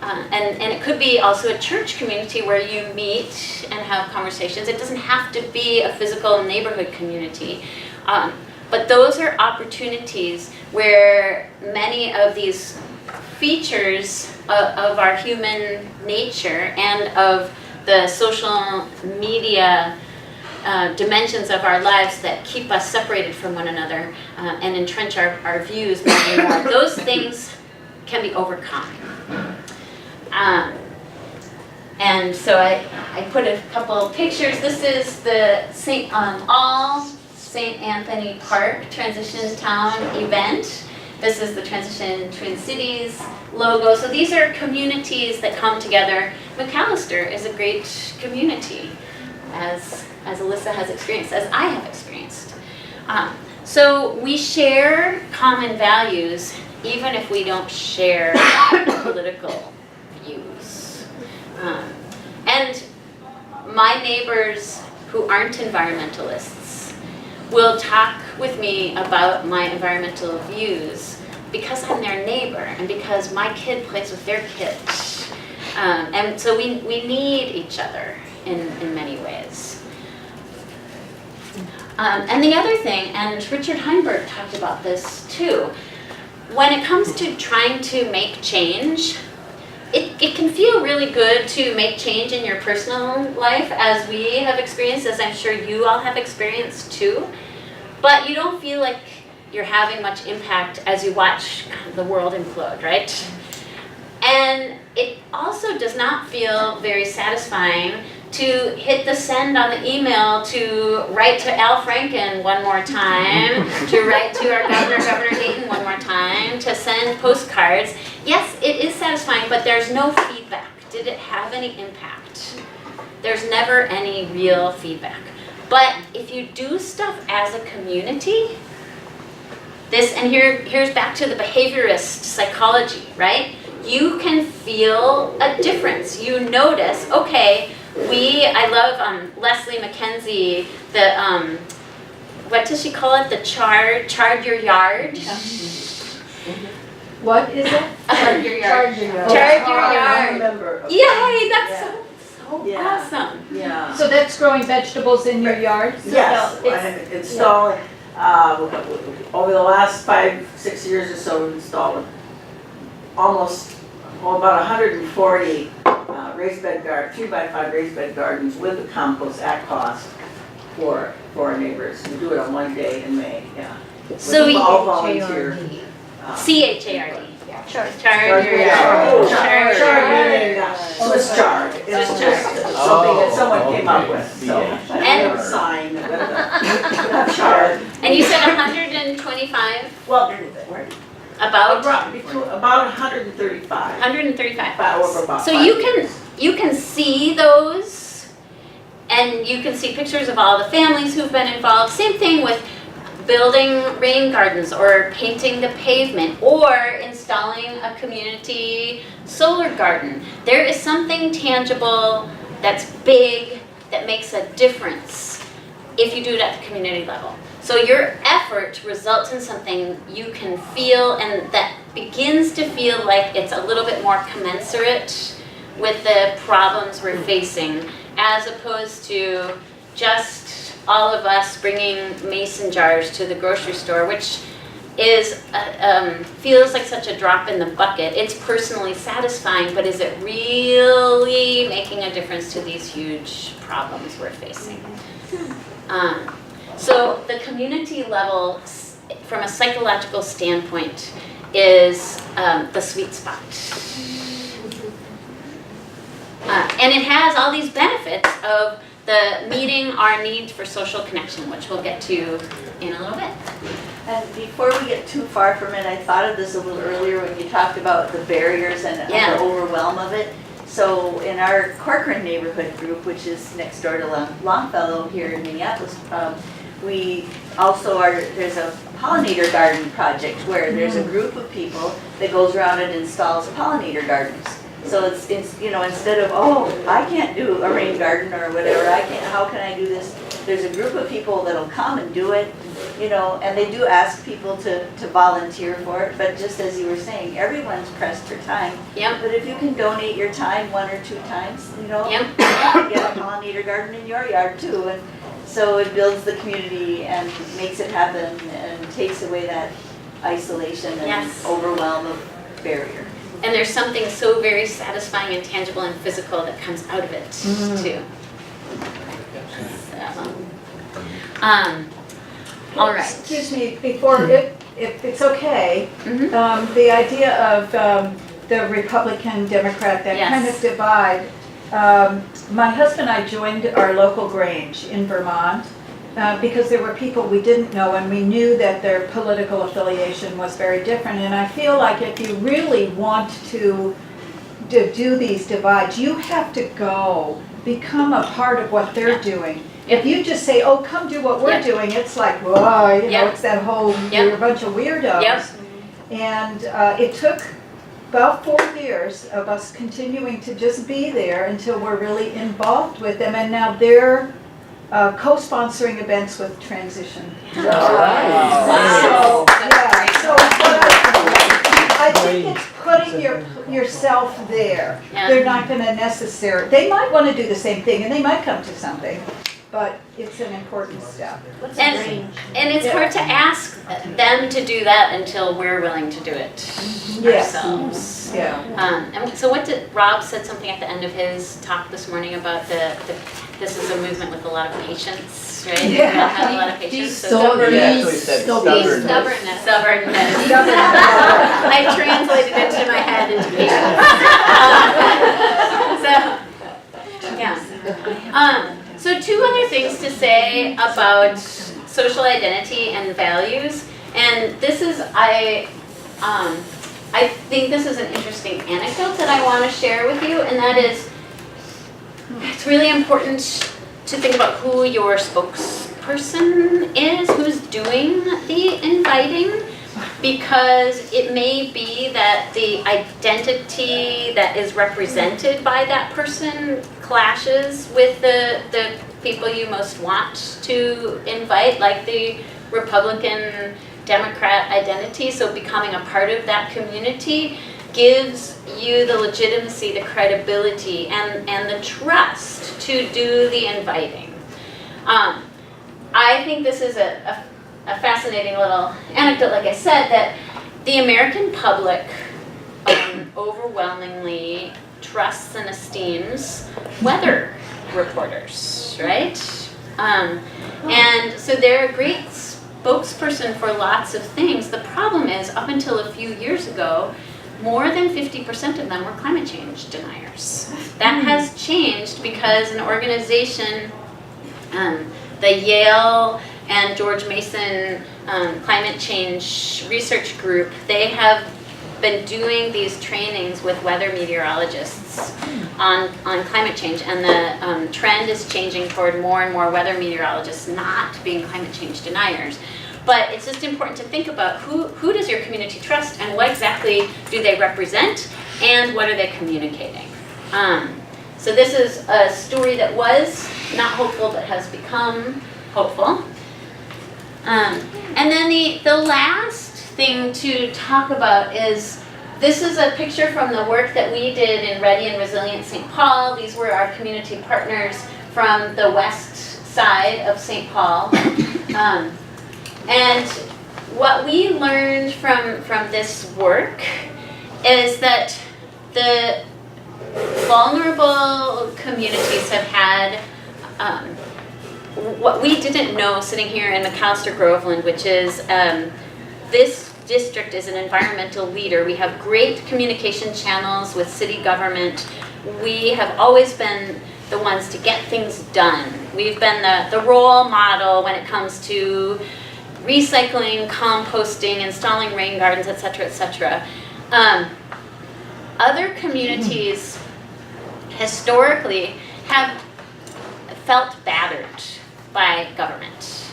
and it could be also a church community where you meet and have conversations. It doesn't have to be a physical neighborhood community. But those are opportunities where many of these features of our human nature and of the social media dimensions of our lives that keep us separated from one another and entrench our views more and more, those things can be overcome. And so I put a couple of pictures. This is the All St. Anthony Park Transition Town event. This is the Transition Twin Cities logo. So these are communities that come together. McAllister is a great community, as Alyssa has experienced, as I have experienced. So we share common values, even if we don't share political views. And my neighbors who aren't environmentalists will talk with me about my environmental views because I'm their neighbor and because my kid plays with their kid. And so we need each other in many ways. And the other thing, and Richard Heinberg talked about this too, when it comes to trying to make change, it can feel really good to make change in your personal life, as we have experienced, as I'm sure you all have experienced too. But you don't feel like you're having much impact as you watch the world implode, right? And it also does not feel very satisfying to hit the send on the email, to write to Al Franken one more time, to write to our Governor Dayton one more time, to send postcards. Yes, it is satisfying, but there's no feedback. Did it have any impact? There's never any real feedback. But if you do stuff as a community, here's back to the behaviorist psychology, right? You can feel a difference. You notice, okay, I love Leslie McKenzie, the, what does she call it? The chard your yard? What is it? Chard your yard. Charge your Chard your yard. remember. Yay, that's so Yeah. awesome. Yeah. So that's growing vegetables in your yard? Yes, it's- I'm installing, over the last 5-6 years or so, we've installed about 140 raised bed 3x5 raised bed gardens with the compost at cost for our neighbors. We do it on one day in May, yeah. So With we, all volunteer. CHARD. Chard. Chard your Oh, yard. chard, meaning, Swiss chard. It's just something that someone came up with, so. I have a sign with a chard. And you said 125? Well, About about 135. 135. Over about So 5 you can see those, and you can see pictures of all the families who've been involved. Same thing with building rain gardens or painting the pavement or installing a community solar garden. There is something tangible that's big that that makes a difference if you do it at the community level. So your effort results in something you can feel, and that begins to feel like it's a little bit more commensurate with the problems we're facing, as opposed to just all of us bringing mason jars to the grocery store, which is feels like such a drop in the bucket. It's personally satisfying, but is it really making a difference to these huge problems we're facing? So the community level, from a psychological standpoint, is the sweet spot. And it has all these benefits of the meeting our need for social connection, which we'll get to in a little bit. And before we get too far from it, I thought of this a little earlier when you talked about the barriers and the overwhelm of it. So in our Corcoran neighborhood group, which is next door to Longfellow here in Minneapolis, we also there's a pollinator garden project where there's a group of people that goes around and installs pollinator gardens. So it's instead of, oh, I can't do a rain garden or whatever, how can I do this? There's a group of people that'll come and do it, and they do ask people to volunteer for it, but just as you were saying, everyone's pressed for time. Yep. But if you can donate your time 1 or 2 times, Yep. you can get a pollinator garden in your yard too. And so it builds the community and makes it happen and takes away that isolation and overwhelm of barrier. And there's something so very satisfying and tangible and physical that comes out of it too. So, all right. Excuse me, before, if it's okay, the idea of the Republican, Democrat, that kind of divide. My husband and I joined our local Grange in Vermont because there were people we didn't know, and we knew that their political affiliation was very different. And I feel like if you really want to do these divides, you have to go become a part of what they're doing. If you just say, oh, come do what we're doing, it's like, whoa, it's that whole, you're a bunch of weirdos. And it took about 4 years of us continuing to just be there until we're really involved with them. And now they're co-sponsoring events with transition. So I think it's putting yourself there. They're not going to necessarily, they might want to do the same thing and they might come to something, but it's an important step. And it's hard to ask them to do that until we're willing to do it ourselves. And so Rob said something at the end of his talk this morning about this is a movement with a lot of patience, right? We all have a lot of patience. Stubbornness. I translated it into my head into patience. So 2 other things to say about social identity and values, and this is I think this is an interesting anecdote that I want to share with you, and that is, it's really important to think about who your spokesperson is, who's doing the inviting, because it may be that the identity that is represented by that person clashes with the people you most want to invite, like the Republican Democrat identity. So becoming a part of that community gives you the legitimacy, the credibility, and the trust to do the inviting. I think this is a fascinating little anecdote, like I said, that the American public overwhelmingly trusts and esteems weather reporters, right? And so they're a great spokesperson for lots of things. The problem is, up until a few years ago, more than 50% of them were climate change deniers. That has changed because an organization, the Yale and George Mason Climate Change Research Group, they have been doing these trainings with weather meteorologists on climate change, and the trend is changing toward more and more weather meteorologists not being climate change deniers. But it's just important to think about who does your community trust, and what exactly do they represent, and what are they communicating. So this is a story that was not hopeful, but has become hopeful. And then the last thing to talk about is, this is a picture from the work that we did in Ready and Resilient St. Paul. These were our community partners from the west side of St. Paul. And what we learned from this work is that the vulnerable communities have had what we didn't know sitting here in McAllister Groveland, which is this district is an environmental leader. We have great communication channels with city government. We have always been the ones to get things done. We've been the role model when it comes to recycling, composting, installing rain gardens, etc., etc. Other communities historically have felt battered by government.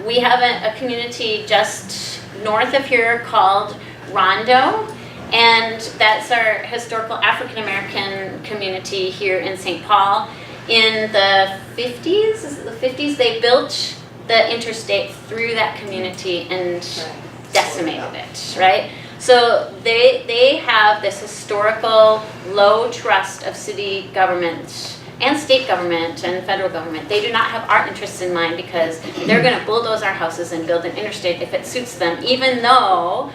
We have a community just north of here called Rondo, and that's our historical African American community here in St. Paul. In the 50s, is it the 50s, they built the interstate through that community and decimated it, right? So they have this historical low trust of city government and state government and federal government. They do not have our interests in mind because they're going to bulldoze our houses and build an interstate if it suits them, even though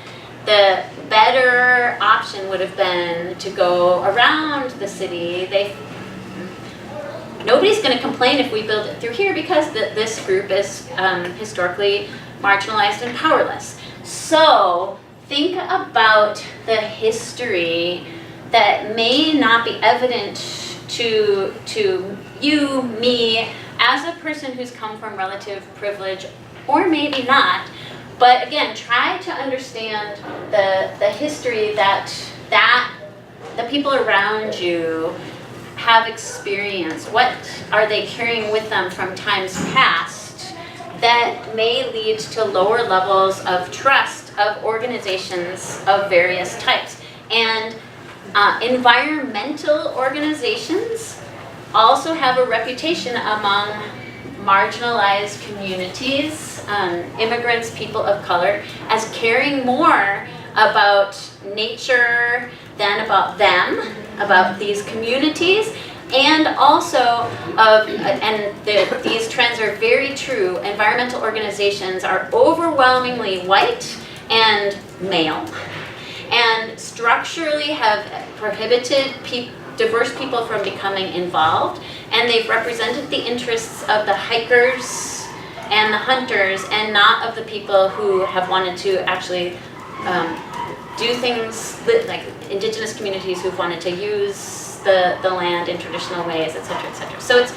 the better option would have been to go around the city. Nobody's going to complain if we build it through here because this group is historically marginalized and powerless. So think about the history that may not be evident to you, me, as a person who's come from relative privilege, or maybe not. But again, try to understand the history that the people around you have experienced. What are they carrying with them from times past that may lead to lower levels of trust of organizations of various types? And environmental organizations also have a reputation among marginalized communities, immigrants, people of color, as caring more about nature than about them, about these communities, and also these trends are very true. Environmental organizations are overwhelmingly white and male, and structurally have prohibited diverse people from becoming involved, and they've represented the interests of the hikers and the hunters and not of the people who have wanted to actually do things like indigenous communities who've wanted to use the land in traditional ways, etc., etc. So it's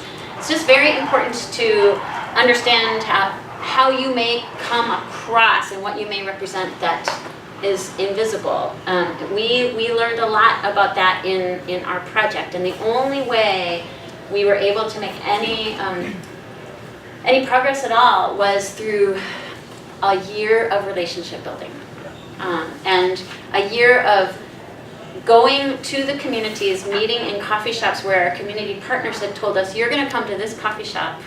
just very important to understand how you may come across and what you may represent that is invisible. We learned a lot about that in our project, and the only way we were able to make any progress at all was through a year of relationship building, and a year of going to the communities, meeting in coffee shops where our community partners had told us, you're going to come to this coffee shop.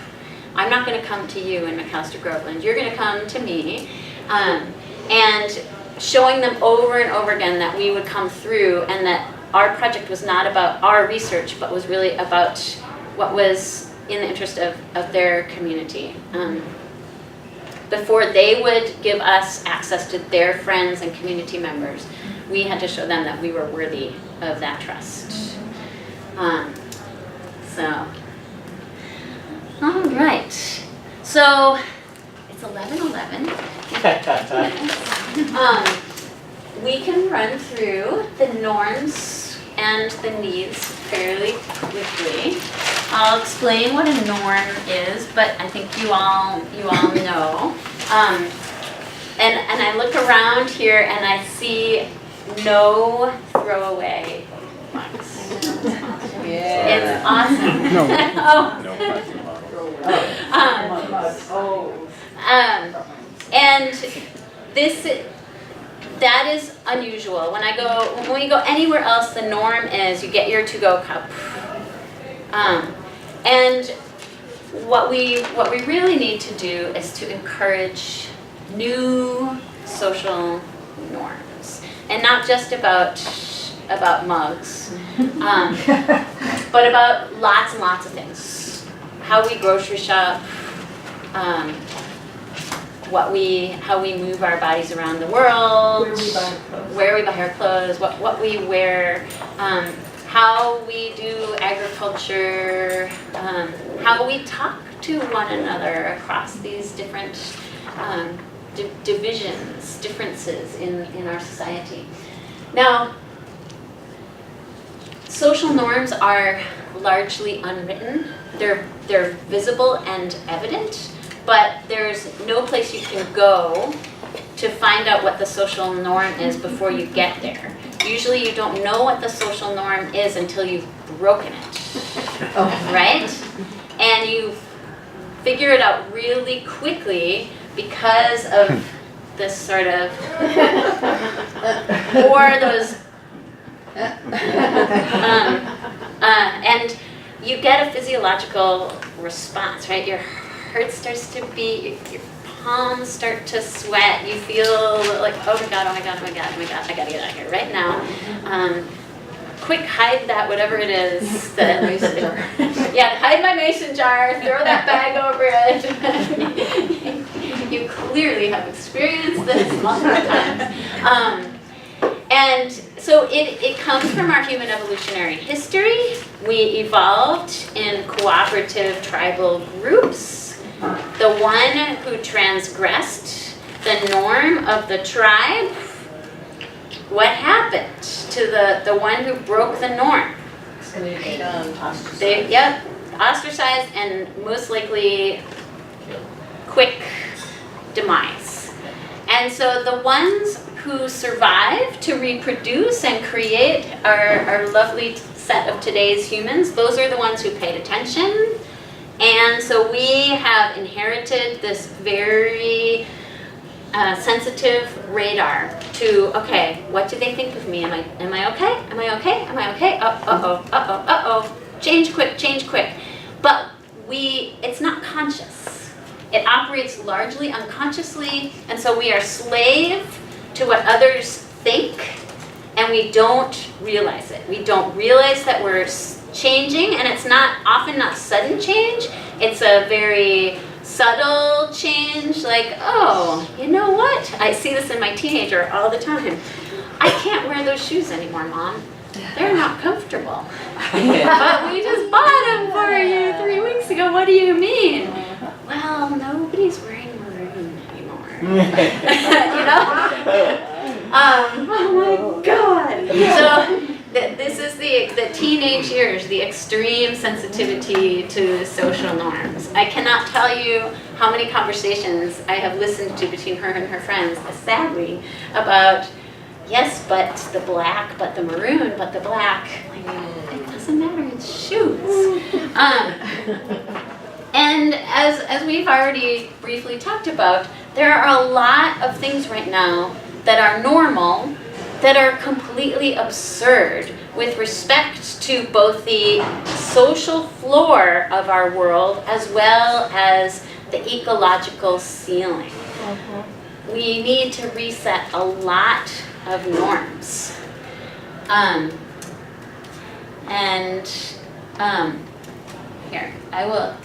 I'm not going to come to you in McAllister Groveland. You're going to come to me, and showing them over and over again that we would come through and that our project was not about our research, but was really about what was in the interest of their community. Before they would give us access to their friends and community members, we had to show them that we were worthy of that trust. All right. So it's 11:11. We can run through the norms and the needs fairly quickly. I'll explain what a norm is, but I think you all know. And I look around here and I see no throwaway box. Yeah. It's awesome. No. Oh. And that is unusual. When we go anywhere else, the norm is you get your to-go cup. And what we really need to do is to encourage new social norms, and not just about mugs, but about lots and lots of things. How we grocery shop, how we move our bodies around the world, where we buy our clothes, what we wear, how we do agriculture, how we talk to one another across these different differences in our society. Now, social norms are largely unwritten. They're visible and evident, but there's no place you can go to find out what the social norm is before you get there. Usually you don't know what the social norm is until you've broken it, right? And you figure it out really quickly because of this sort of, or those, and you get a physiological response, right? Your heart starts to beat, your palms start to sweat, you feel like, oh my god, I gotta get out of here right now. Quick, hide that, whatever it is. Yeah, hide my mason jar, throw that bag over it. You clearly have experienced this multiple times. And so it comes from our human evolutionary history. We evolved in cooperative tribal groups. The one who transgressed the norm of the tribe, what happened to the one who broke the norm? Ostracized and most likely quick demise. And so the ones who survive to reproduce and create our lovely set of today's humans, those are the ones who paid attention. And so we have inherited this very sensitive radar to, okay, what do they think of me? Am I okay? Am I okay? Am I okay? Uh-oh. Change quick. But it's not conscious. It operates largely unconsciously, and so we are slave to what others think, and we don't realize it. We don't realize that we're changing, and it's often not sudden change. It's a very subtle change, like, oh, you know what? I see this in my teenager all the time. I can't wear those shoes anymore, Mom. They're not comfortable. But we just bought them for you 3 weeks ago. What do you mean? Well, nobody's wearing maroon anymore. You know? Oh my God. So this is the teenage years, the extreme sensitivity to social norms. I cannot tell you how many conversations I have listened to between her and her friends, sadly, about, yes, but the black, but the maroon, but the black. Like, it doesn't matter, it's shoes. And as we've already briefly talked about, there are a lot of things right now that are normal that are completely absurd with respect to both the social floor of our world as well as the ecological ceiling. We need to reset a lot of norms. Here, I will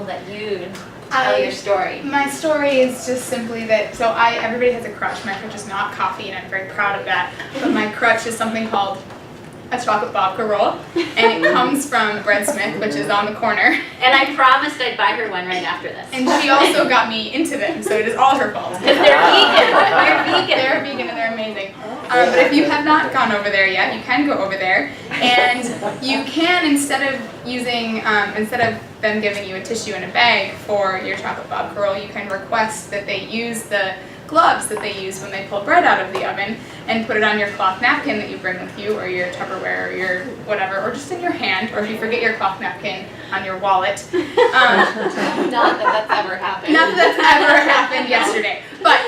let you tell your story. My story is just simply that, everybody has a crutch. My crutch is not coffee, and I'm very proud of that. But my crutch is something called a chocolate babka roll, and it comes from Bread Smith, which is on the corner. And I promised I'd buy her one right after this. And she also got me into them, so it is all her fault. Because they're vegan. They're vegan. They're vegan and they're amazing. But if you have not gone over there yet, you can go over there, and you can, instead of them giving you a tissue and a bag for your chocolate babka roll, you can request that they use the gloves that they use when they pull bread out of the oven and put it on your cloth napkin that you bring with you, or your Tupperware, or your whatever, or just in your hand, or if you forget your cloth napkin, on your wallet. Not that that's ever happened. Not that that's ever happened yesterday. But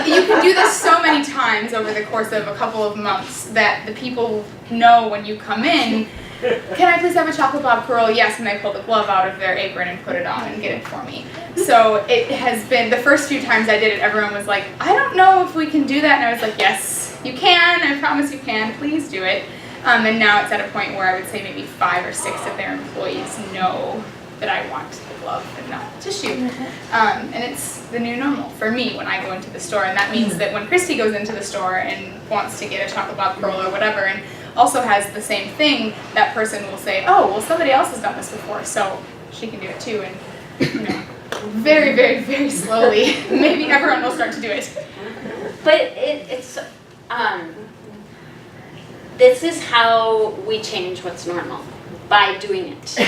you can do this so many times over the course of a couple of months that the people know when you come in can I please have a chocolate blob curl? Yes, and they pull the glove out of their apron and put it on and get it for me. So it has been, the first few times I did it, everyone was like, I don't know if we can do that. And I was like, yes, you can. I promise you can. Please do it. And now it's at a point where I would say maybe 5 or 6 of their employees know that I want the glove and not tissue. And it's the new normal for me when I go into the store. And that means that when Christy goes into the store and wants to get a chocolate blob curl or whatever, and also has the same thing, that person will say, oh, well, somebody else has done this before, so she can do it too. And you know, very, very, very slowly, maybe everyone will start to do it. But it's this is how we change what's normal, by doing it,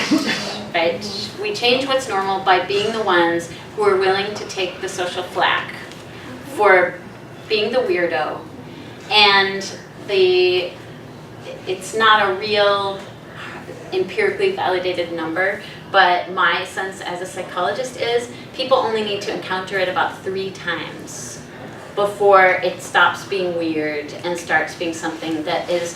right? We change what's normal by being the ones who are willing to take the social flack for being the weirdo. And it's not a real empirically validated number, but my sense as a psychologist is people only need to encounter it about 3 times before it stops being weird and starts being something that is,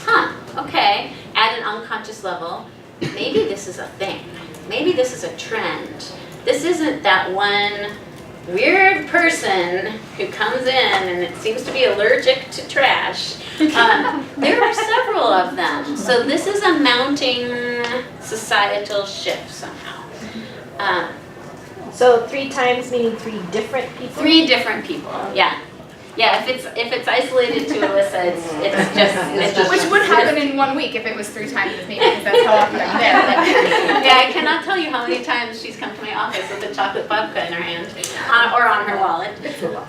okay, at an unconscious level, maybe this is a thing. Maybe this is a trend. This isn't that one weird person who comes in and it seems to be allergic to trash. There are several of them. So this is a mounting societal shift somehow. So 3 times meaning 3 different people? 3 different people, yeah. Yeah, if it's isolated to Alyssa, it's just Which would happen in 1 week if it was 3 times with me, because that's how often I'm there. Yeah, I cannot tell you how many times she's come to my office with a chocolate babka in her hand, or on her wallet. Well,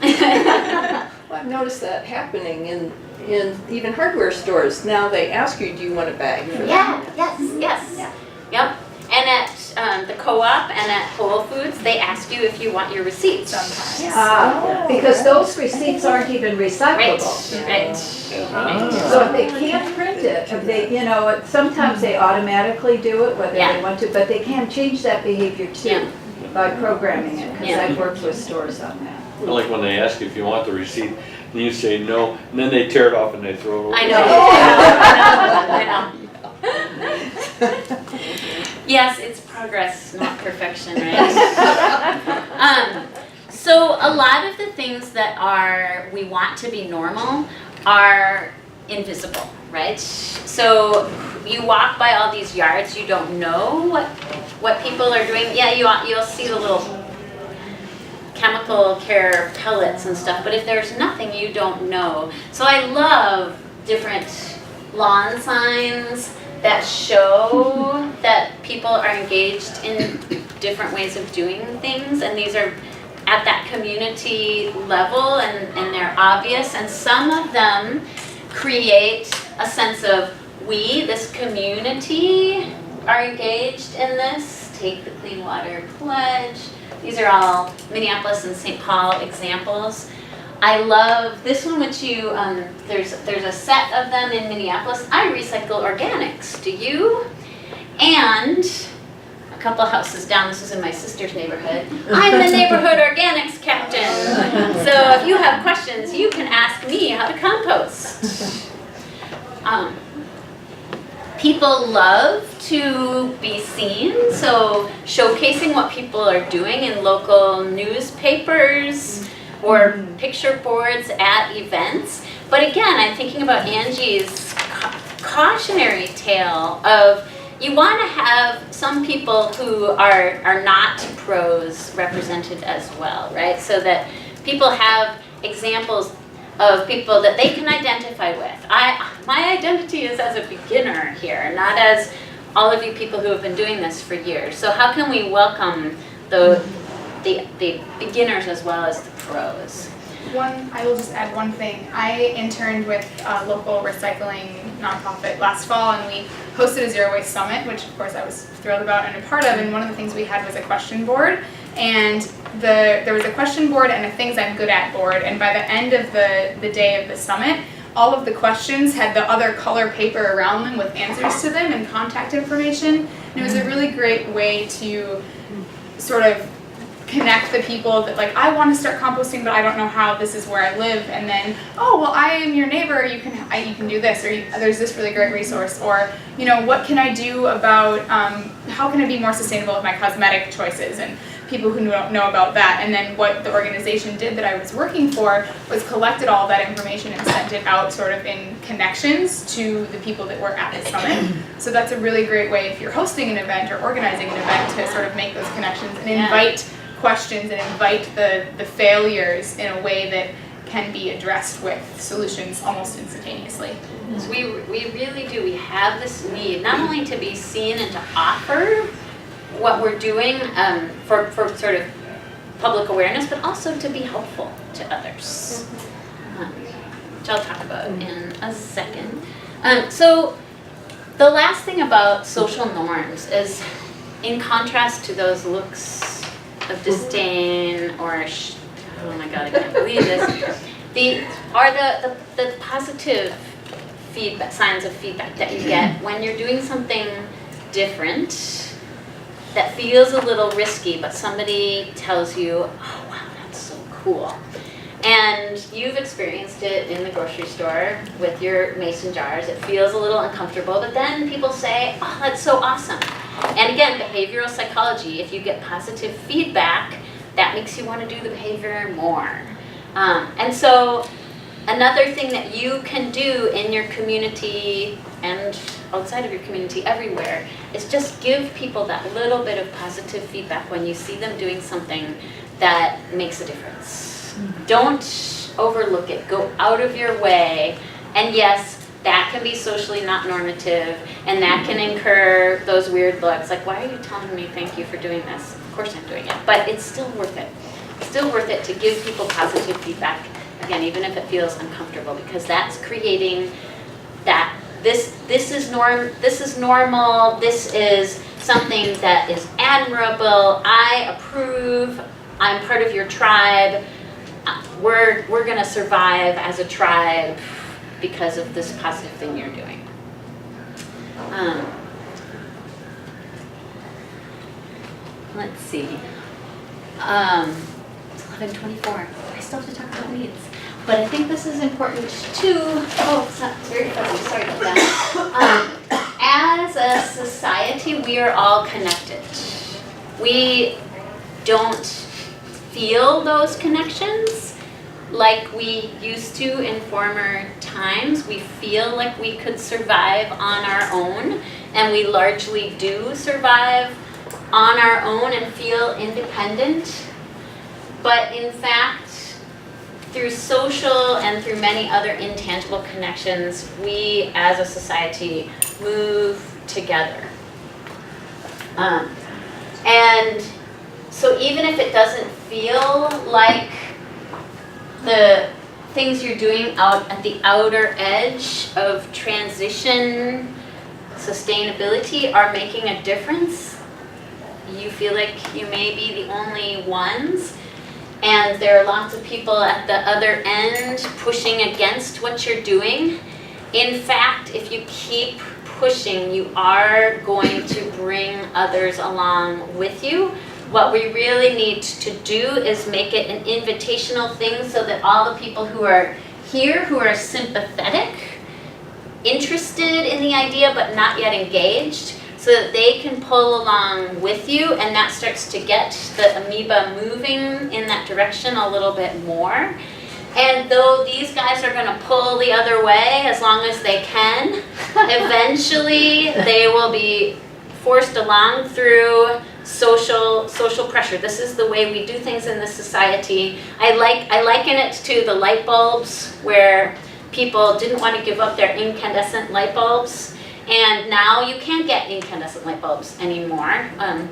I've noticed that happening in even hardware stores. Now they ask you, do you want a bag for that? Yes. Yep. And at the co-op and at Whole Foods, they ask you if you want your receipts. Sometimes. Because those receipts aren't even recyclable. Right. So if they can't print it, if they, sometimes they automatically do it, whether they want to, but they can change that behavior too by programming it, because I've worked with stores on that. Well, like when they ask you if you want the receipt, and you say no, and then they tear it off and they throw it away. I know. Yes, it's progress, not perfection, right? So a lot of the things that we want to be normal are invisible, right? So you walk by all these yards, you don't know what people are doing. Yeah, you'll see the little chemical care pellets and stuff, but if there's nothing, you don't know. So I love different lawn signs that show that people are engaged in different ways of doing things, and these are at that community level and they're obvious, and some of them create a sense of this community are engaged in this. Take the Clean Water Pledge. These are all Minneapolis and St. Paul examples. I love this one, which there's a set of them in Minneapolis. I recycle organics. Do you? And a couple houses down, this is in my sister's neighborhood, I'm the neighborhood organics captain. So if you have questions, you can ask me how to compost. People love to be seen, so showcasing what people are doing in local newspapers or picture boards at events. But again, I'm thinking about Angie's cautionary tale of you want to have some people who are not pros represented as well, right? So that people have examples of people that they can identify with. My identity is as a beginner here, not as all of you people who have been doing this for years. So how can we welcome the beginners as well as the pros? I will just add one thing. I interned with a local recycling nonprofit last fall, and we hosted a zero waste summit, which of course I was thrilled about and a part of, and one of the things we had was a question board, and there was a question board and a things I'm good at board, and by the end of the day of the summit, all of the questions had the other color paper around them with answers to them and contact information, and it was a really great way to sort of connect the people that like, I want to start composting, but I don't know how, this is where I live, and then, oh, well, I am your neighbor, you can do this, or there's this really great resource, or, you know, what can I do about, how can I be more sustainable with my cosmetic choices, and people who don't know about that. And then what the organization did that I was working for was collected all that information and sent it out sort of in connections to the people that were at the summit. So that's a really great way if you're hosting an event or organizing an event to sort of make those connections and invite questions and invite the failures in a way that can be addressed with solutions almost instantaneously. So we really do, we have this need not only to be seen and to offer what we're doing for sort of public awareness, but also to be helpful to others, which I'll talk about in a second. So the last thing about social norms is, in contrast to those looks of disdain or oh my god, I can't believe this, the positive feedback, signs of feedback that you get when you're doing something different that feels a little risky, but somebody tells you, oh wow, that's so cool. And you've experienced it in the grocery store with your mason jars. It feels a little uncomfortable, but then people say, oh, that's so awesome. And again, behavioral psychology, if you get positive feedback, that makes you want to do the behavior more. And so another thing that you can do in your community and outside of your community, everywhere, is just give people that little bit of positive feedback when you see them doing something that makes a difference. Don't overlook it. Go out of your way. And yes, that can be socially not normative, and that can incur those weird looks, like, why are you telling me thank you for doing this? Of course I'm doing it. But it's still worth it. It's still worth it to give people positive feedback, again, even if it feels uncomfortable, because that's creating that this is normal, this is something that is admirable, I approve, I'm part of your tribe, we're gonna survive as a tribe because of this positive thing you're doing. Let's see, it's 11:24, I still have to talk about needs. But I think this is important too. Oh, it's very fuzzy, sorry about that. As a society, we are all connected. We don't feel those connections like we used to in former times. We feel like we could survive on our own, and we largely do survive on our own and feel independent. But in fact, through social and through many other intangible connections, we as a society move together. And so even if it doesn't feel like the things you're doing out at the outer edge of transition, sustainability are making a difference, you feel like you may be the only ones, and there are lots of people at the other end pushing against what you're doing. In fact, if you keep pushing, you are going to bring others along with you. What we really need to do is make it an invitational thing so that all the people who are here, who are sympathetic, interested in the idea but not yet engaged, so that they can pull along with you, and that starts to get the amoeba moving in that direction a little bit more. And though these guys are going to pull the other way as long as they can, eventually they will be forced along through social pressure. This is the way we do things in this society. I liken it to the light bulbs, where people didn't want to give up their incandescent light bulbs. And now you can't get incandescent light bulbs anymore.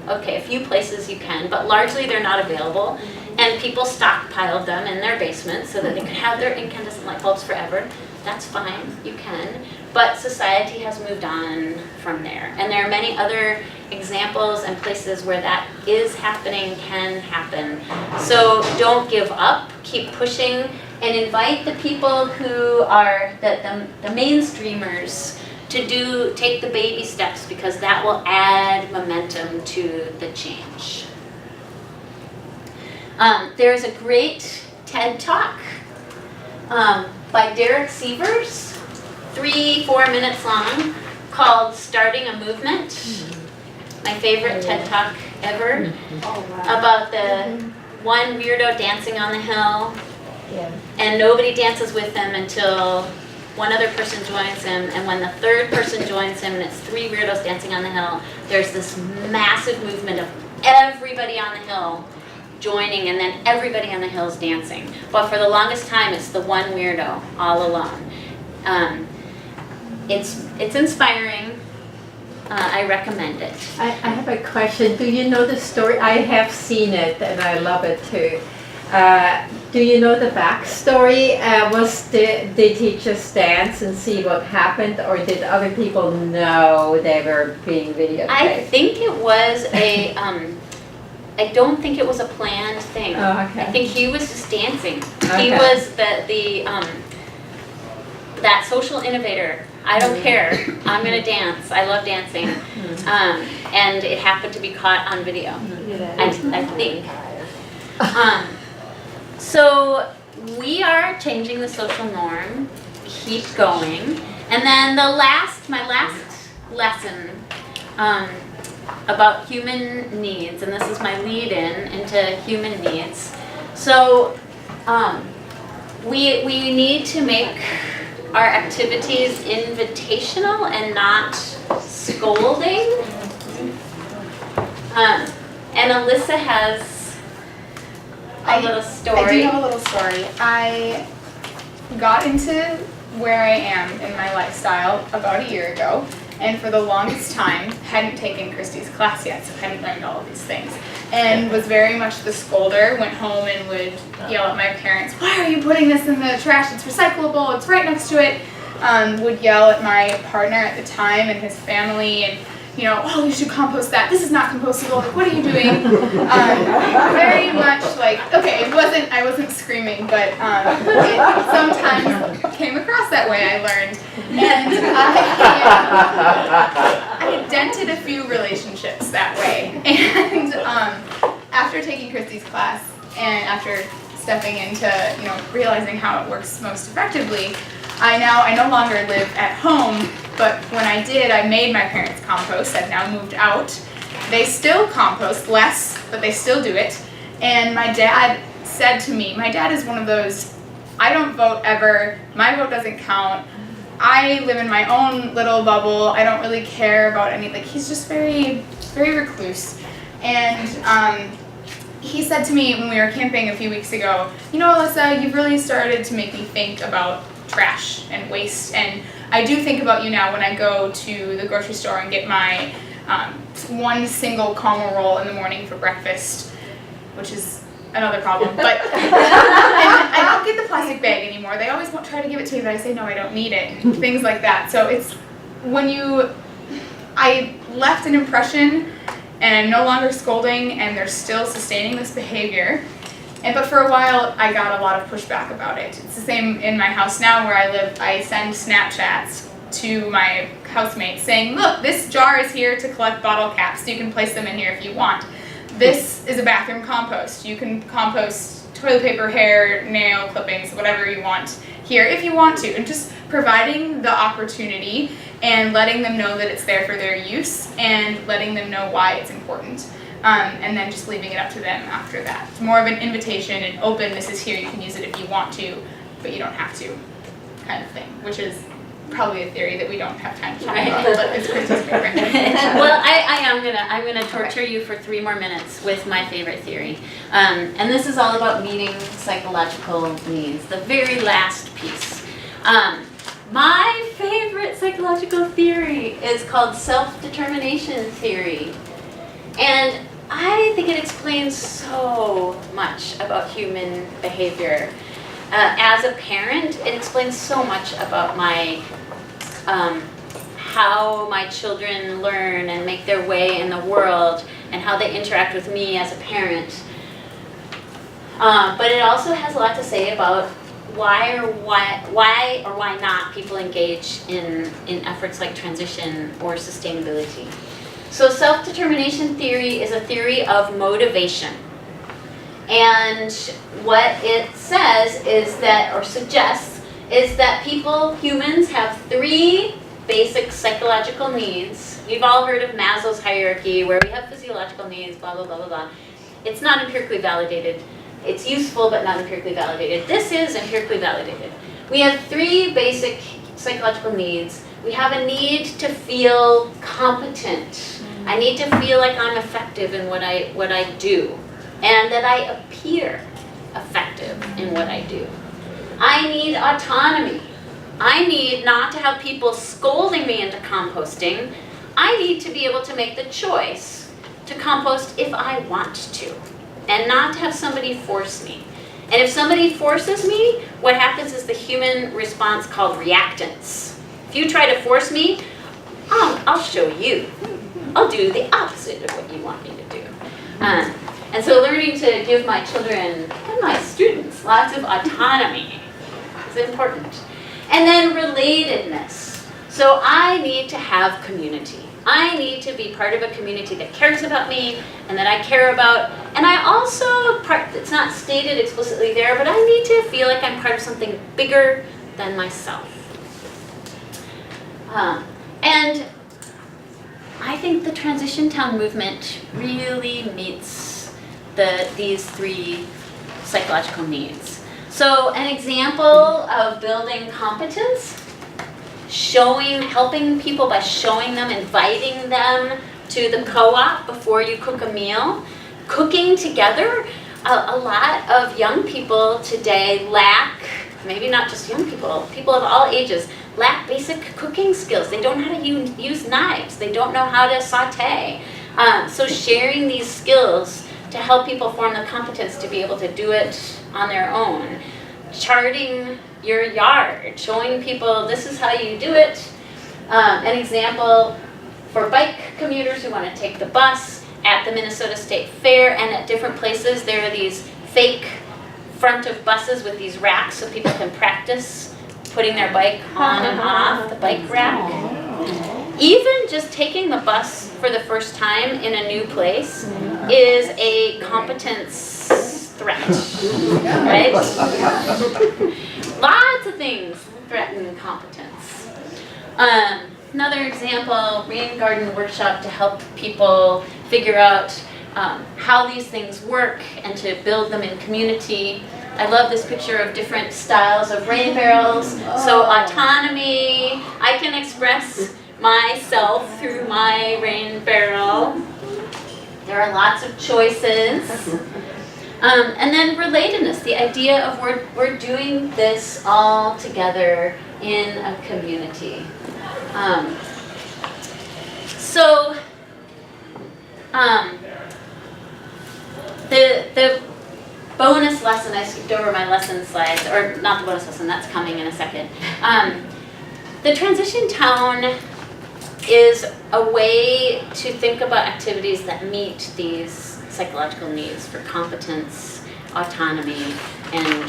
Okay, a few places you can, but largely they're not available. And people stockpiled them in their basement so that they could have their incandescent light bulbs forever. That's fine, you can. But society has moved on from there. And there are many other examples and places where that is happening, can happen. So don't give up, keep pushing, and invite the people who are the mainstreamers to take the baby steps, because that will add momentum to the change. There's a great TED Talk by Derek Sievers, 3-4 minutes long, called Starting a Movement. My favorite TED Talk ever, about the one weirdo dancing on the hill, and nobody dances with him until one other person joins him, and when the third person joins him, and it's 3 weirdos dancing on the hill, there's this massive movement of everybody on the hill joining, and then everybody on the hill is dancing. But for the longest time, it's the one weirdo all alone. It's inspiring. I recommend it. I have a question. Do you know the story? I have seen it and I love it too. Do you know the backstory? Did he just dance and see what happened, or did other people know they were being videotaped? I think it was a, I don't think it was a planned thing. Oh, okay. I think he was just dancing. Okay. He was that social innovator. I don't care. I'm gonna dance. I love dancing. And it happened to be caught on video. I think. So we are changing the social norm. Keep going. And then my last lesson about human needs, and this is my lead-in into human needs. So we need to make our activities invitational and not scolding. And Alyssa has a little story. I do have a little story. I got into where I am in my lifestyle about a year ago, and for the longest time hadn't taken Christie's class yet, so hadn't learned all of these things. And was very much the scolder, went home and would yell at my parents, "Why are you putting this in the trash? It's recyclable, it's right next to it." Would yell at my partner at the time and his family, and "Oh, you should compost that. This is not compostable. Like, what are you doing?" Very much like, okay, I wasn't screaming, but it sometimes came across that way, I learned. And I dented a few relationships that way. And after taking Christie's class and after stepping into, realizing how it works most effectively, I no longer live at home. But when I did, I made my parents compost. I've now moved out. They still compost, less, but they still do it. And my dad said to me, my dad is one of those, I don't vote ever, my vote doesn't count. I live in my own little bubble. I don't really care about he's just very, very recluse. And he said to me when we were camping a few weeks ago, "Alyssa, you've really started to make me think about trash and waste, and I do think about you now when I go to the grocery store and get my one single caramel roll in the morning for breakfast," which is another problem. But and I don't get the plastic bag anymore. They always try to give it to me, but I say no, I don't need it. Things like that. So it's I left an impression, and I'm no longer scolding, and they're still sustaining this behavior. But for a while, I got a lot of pushback about it. It's the same in my house now where I live. I send Snapchats to my housemates saying, "Look, this jar is here to collect bottle caps. You can place them in here if you want. This is a bathroom compost. You can compost toilet paper, hair, nail clippings, whatever you want here if you want to." And just providing the opportunity and letting them know that it's there for their use and letting them know why it's important. And then just leaving it up to them after that. It's more of an invitation and open, this is here, you can use it if you want to, but you don't have to, kind of thing, which is probably a theory that we don't have time to talk about, but it's Christie's favorite. Well, I'm gonna torture you for 3 more minutes with my favorite theory. And this is all about meeting psychological needs, the very last piece. My favorite psychological theory is called self-determination theory. And I think it explains so much about human behavior. As a parent, it explains so much about how my children learn and make their way in the world and how they interact with me as a parent. But it also has a lot to say about why or why not people engage in efforts like transition or sustainability. So self-determination theory is a theory of motivation. And what it says is that, or suggests, is that humans have 3 basic psychological needs. You've all heard of Maslow's hierarchy, where we have physiological needs, blah, blah, blah, blah, blah. It's not empirically validated. It's useful, but not empirically validated. This is empirically validated. We have 3 basic psychological needs. We have a need to feel competent. I need to feel like I'm effective in what I do, and that I appear effective in what I do. I need autonomy. I need not to have people scolding me into composting. I need to be able to make the choice to compost if I want to, and not to have somebody force me. And if somebody forces me, what happens is the human response called reactance. If you try to force me, I'll show you. I'll do the opposite of what you want me to do. And so learning to give my children and my students lots of autonomy is important. And then relatedness. So I need to have community. I need to be part of a community that cares about me and that I care about. And I also, it's not stated explicitly there, but I need to feel like I'm part of something bigger than myself. And I think the Transition Town movement really meets these 3 psychological needs. So an example of building competence, helping people by showing them, inviting them to the co-op before you cook a meal. Cooking together, a lot of young people today lack, maybe not just young people, people of all ages, lack basic cooking skills. They don't know how to use knives. They don't know how to saute. So sharing these skills to help people form the competence to be able to do it on their own. Charting your yard, showing people this is how you do it. An example for bike commuters who want to take the bus at the Minnesota State Fair and at different places, there are these fake front of buses with these racks so people can practice putting their bike on and off the bike rack. Even just taking the bus for the first time in a new place is a competence threat, right? Lots of things threaten competence. Another example, rain garden workshop to help people figure out how these things work and to build them in community. I love this picture of different styles of rain barrels. So autonomy, I can express myself through my rain barrel. There are lots of choices. And then relatedness, the idea of we're doing this all together in a community. The bonus lesson, I skipped over my lesson slides, or not the bonus lesson, that's coming in a second. The Transition Town is a way to think about activities that meet these psychological needs for competence, autonomy, and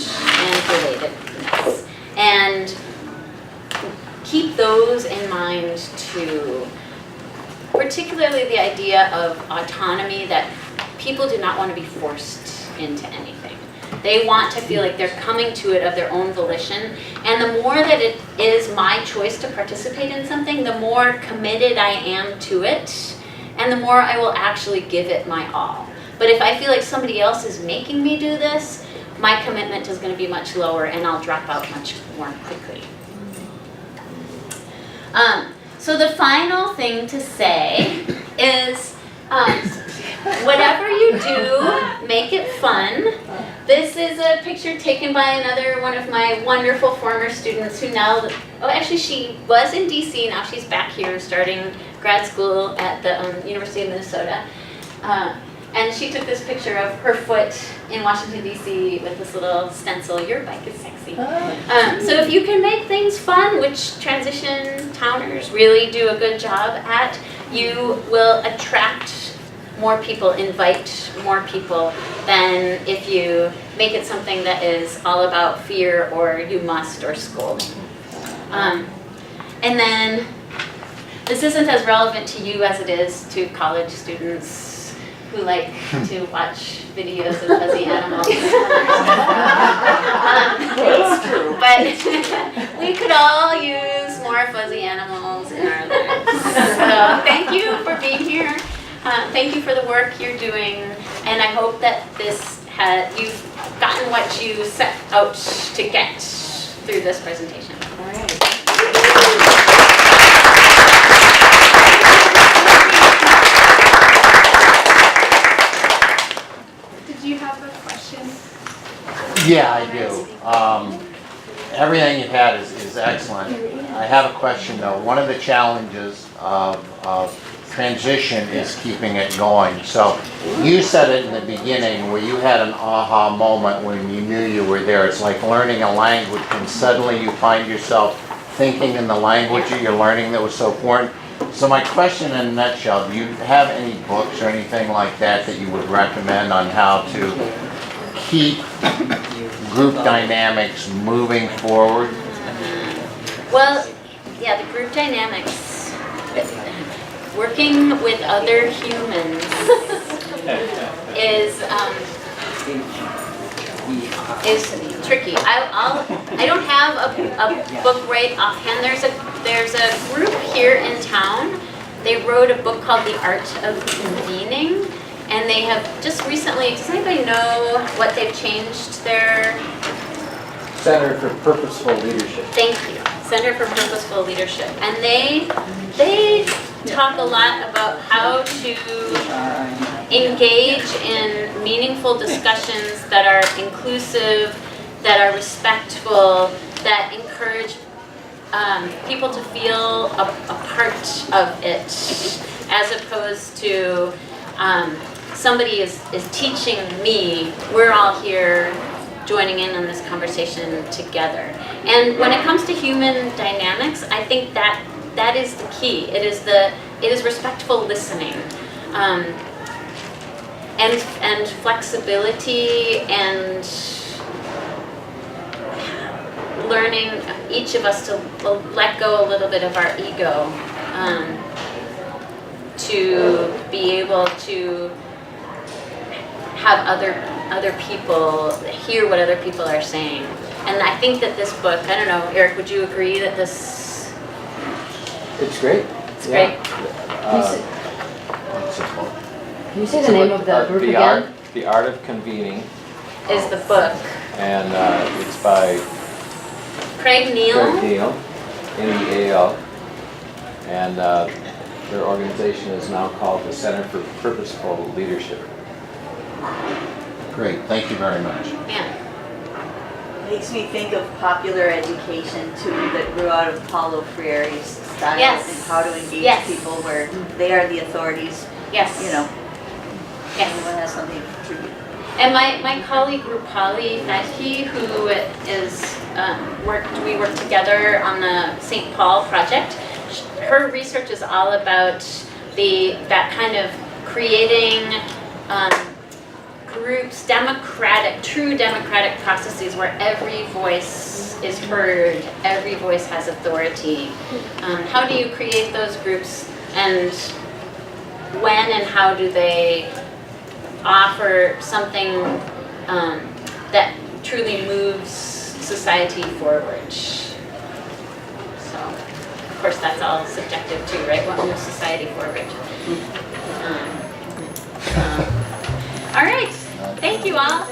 relatedness. And keep those in mind too. Particularly the idea of autonomy, that people do not want to be forced into anything. They want to feel like they're coming to it of their own volition. And the more that it is my choice to participate in something, the more committed I am to it, and the more I will actually give it my all. But if I feel like somebody else is making me do this, my commitment is going to be much lower and I'll drop out much more quickly. So the final thing to say is, whatever you do, make it fun. This is a picture taken by another one of my wonderful former students who now, actually she was in DC, now she's back here starting grad school at the University of Minnesota. And she took this picture of her foot in Washington, D.C. with this little stencil, "Your bike is sexy." So if you can make things fun, which Transition Towners really do a good job at, you will attract more people, invite more people, than if you make it something that is all about fear or you must or scolding. And then, this isn't as relevant to you as it is to college students. who like to watch videos of fuzzy animals. That's true. But we could all use more fuzzy animals in our lives. So thank you for being here. Thank you for the work you're doing, and I hope that you've gotten what you set out to get through this presentation. All right. Did you have a question? Yeah, I do. Everything you've had is excellent. I have a question though. One of the challenges of transition is keeping it going. So you said it in the beginning where you had an aha moment when you knew you were there. It's like learning a language and suddenly you find yourself thinking in the language that you're learning that was so important. So my question in a nutshell, do you have any books or anything like that that you would recommend on how to keep group dynamics moving forward? Well, yeah, the group dynamics. Working with other humans is tricky. I don't have a book right offhand. There's a group here in town. They wrote a book called The Art of Convening, and they have just recently. Does anybody know what they've changed their? Center for Purposeful Leadership. Thank you. Center for Purposeful Leadership, and they talk a lot about how to engage in meaningful discussions that are inclusive, that are respectful, that encourage people to feel a part of it, as opposed to somebody is teaching me. We're all here joining in on this conversation together. And when it comes to human dynamics, I think that is the key. It is respectful listening, and flexibility, and learning each of us to let go a little bit of our ego, to be able to have other people hear what other people are saying. And I think that this book, I don't know, Eric, would you agree that this? It's great. It's great. Can you say the name of the group again? The Art of Convening. Is the book. And it's by Craig Neal, Neal, and their organization is now called the Center for Purposeful Leadership. Great, thank you very much. Yeah. Makes me think of popular education too, that grew out of Paulo Freire's style Yes. and how to engage Yes. people where they are the authorities. Yes. You know, Yes. everyone has something to contribute. And my colleague Rupali Fadki, who is we worked together on the St. Paul project. Her research is all about that kind of creating groups, true democratic processes where every voice is heard, every voice has authority. How do you create those groups, and when and how do they offer something that truly moves society forward? So, of course, that's all subjective too, right? What moves society forward? All right. Thank you all.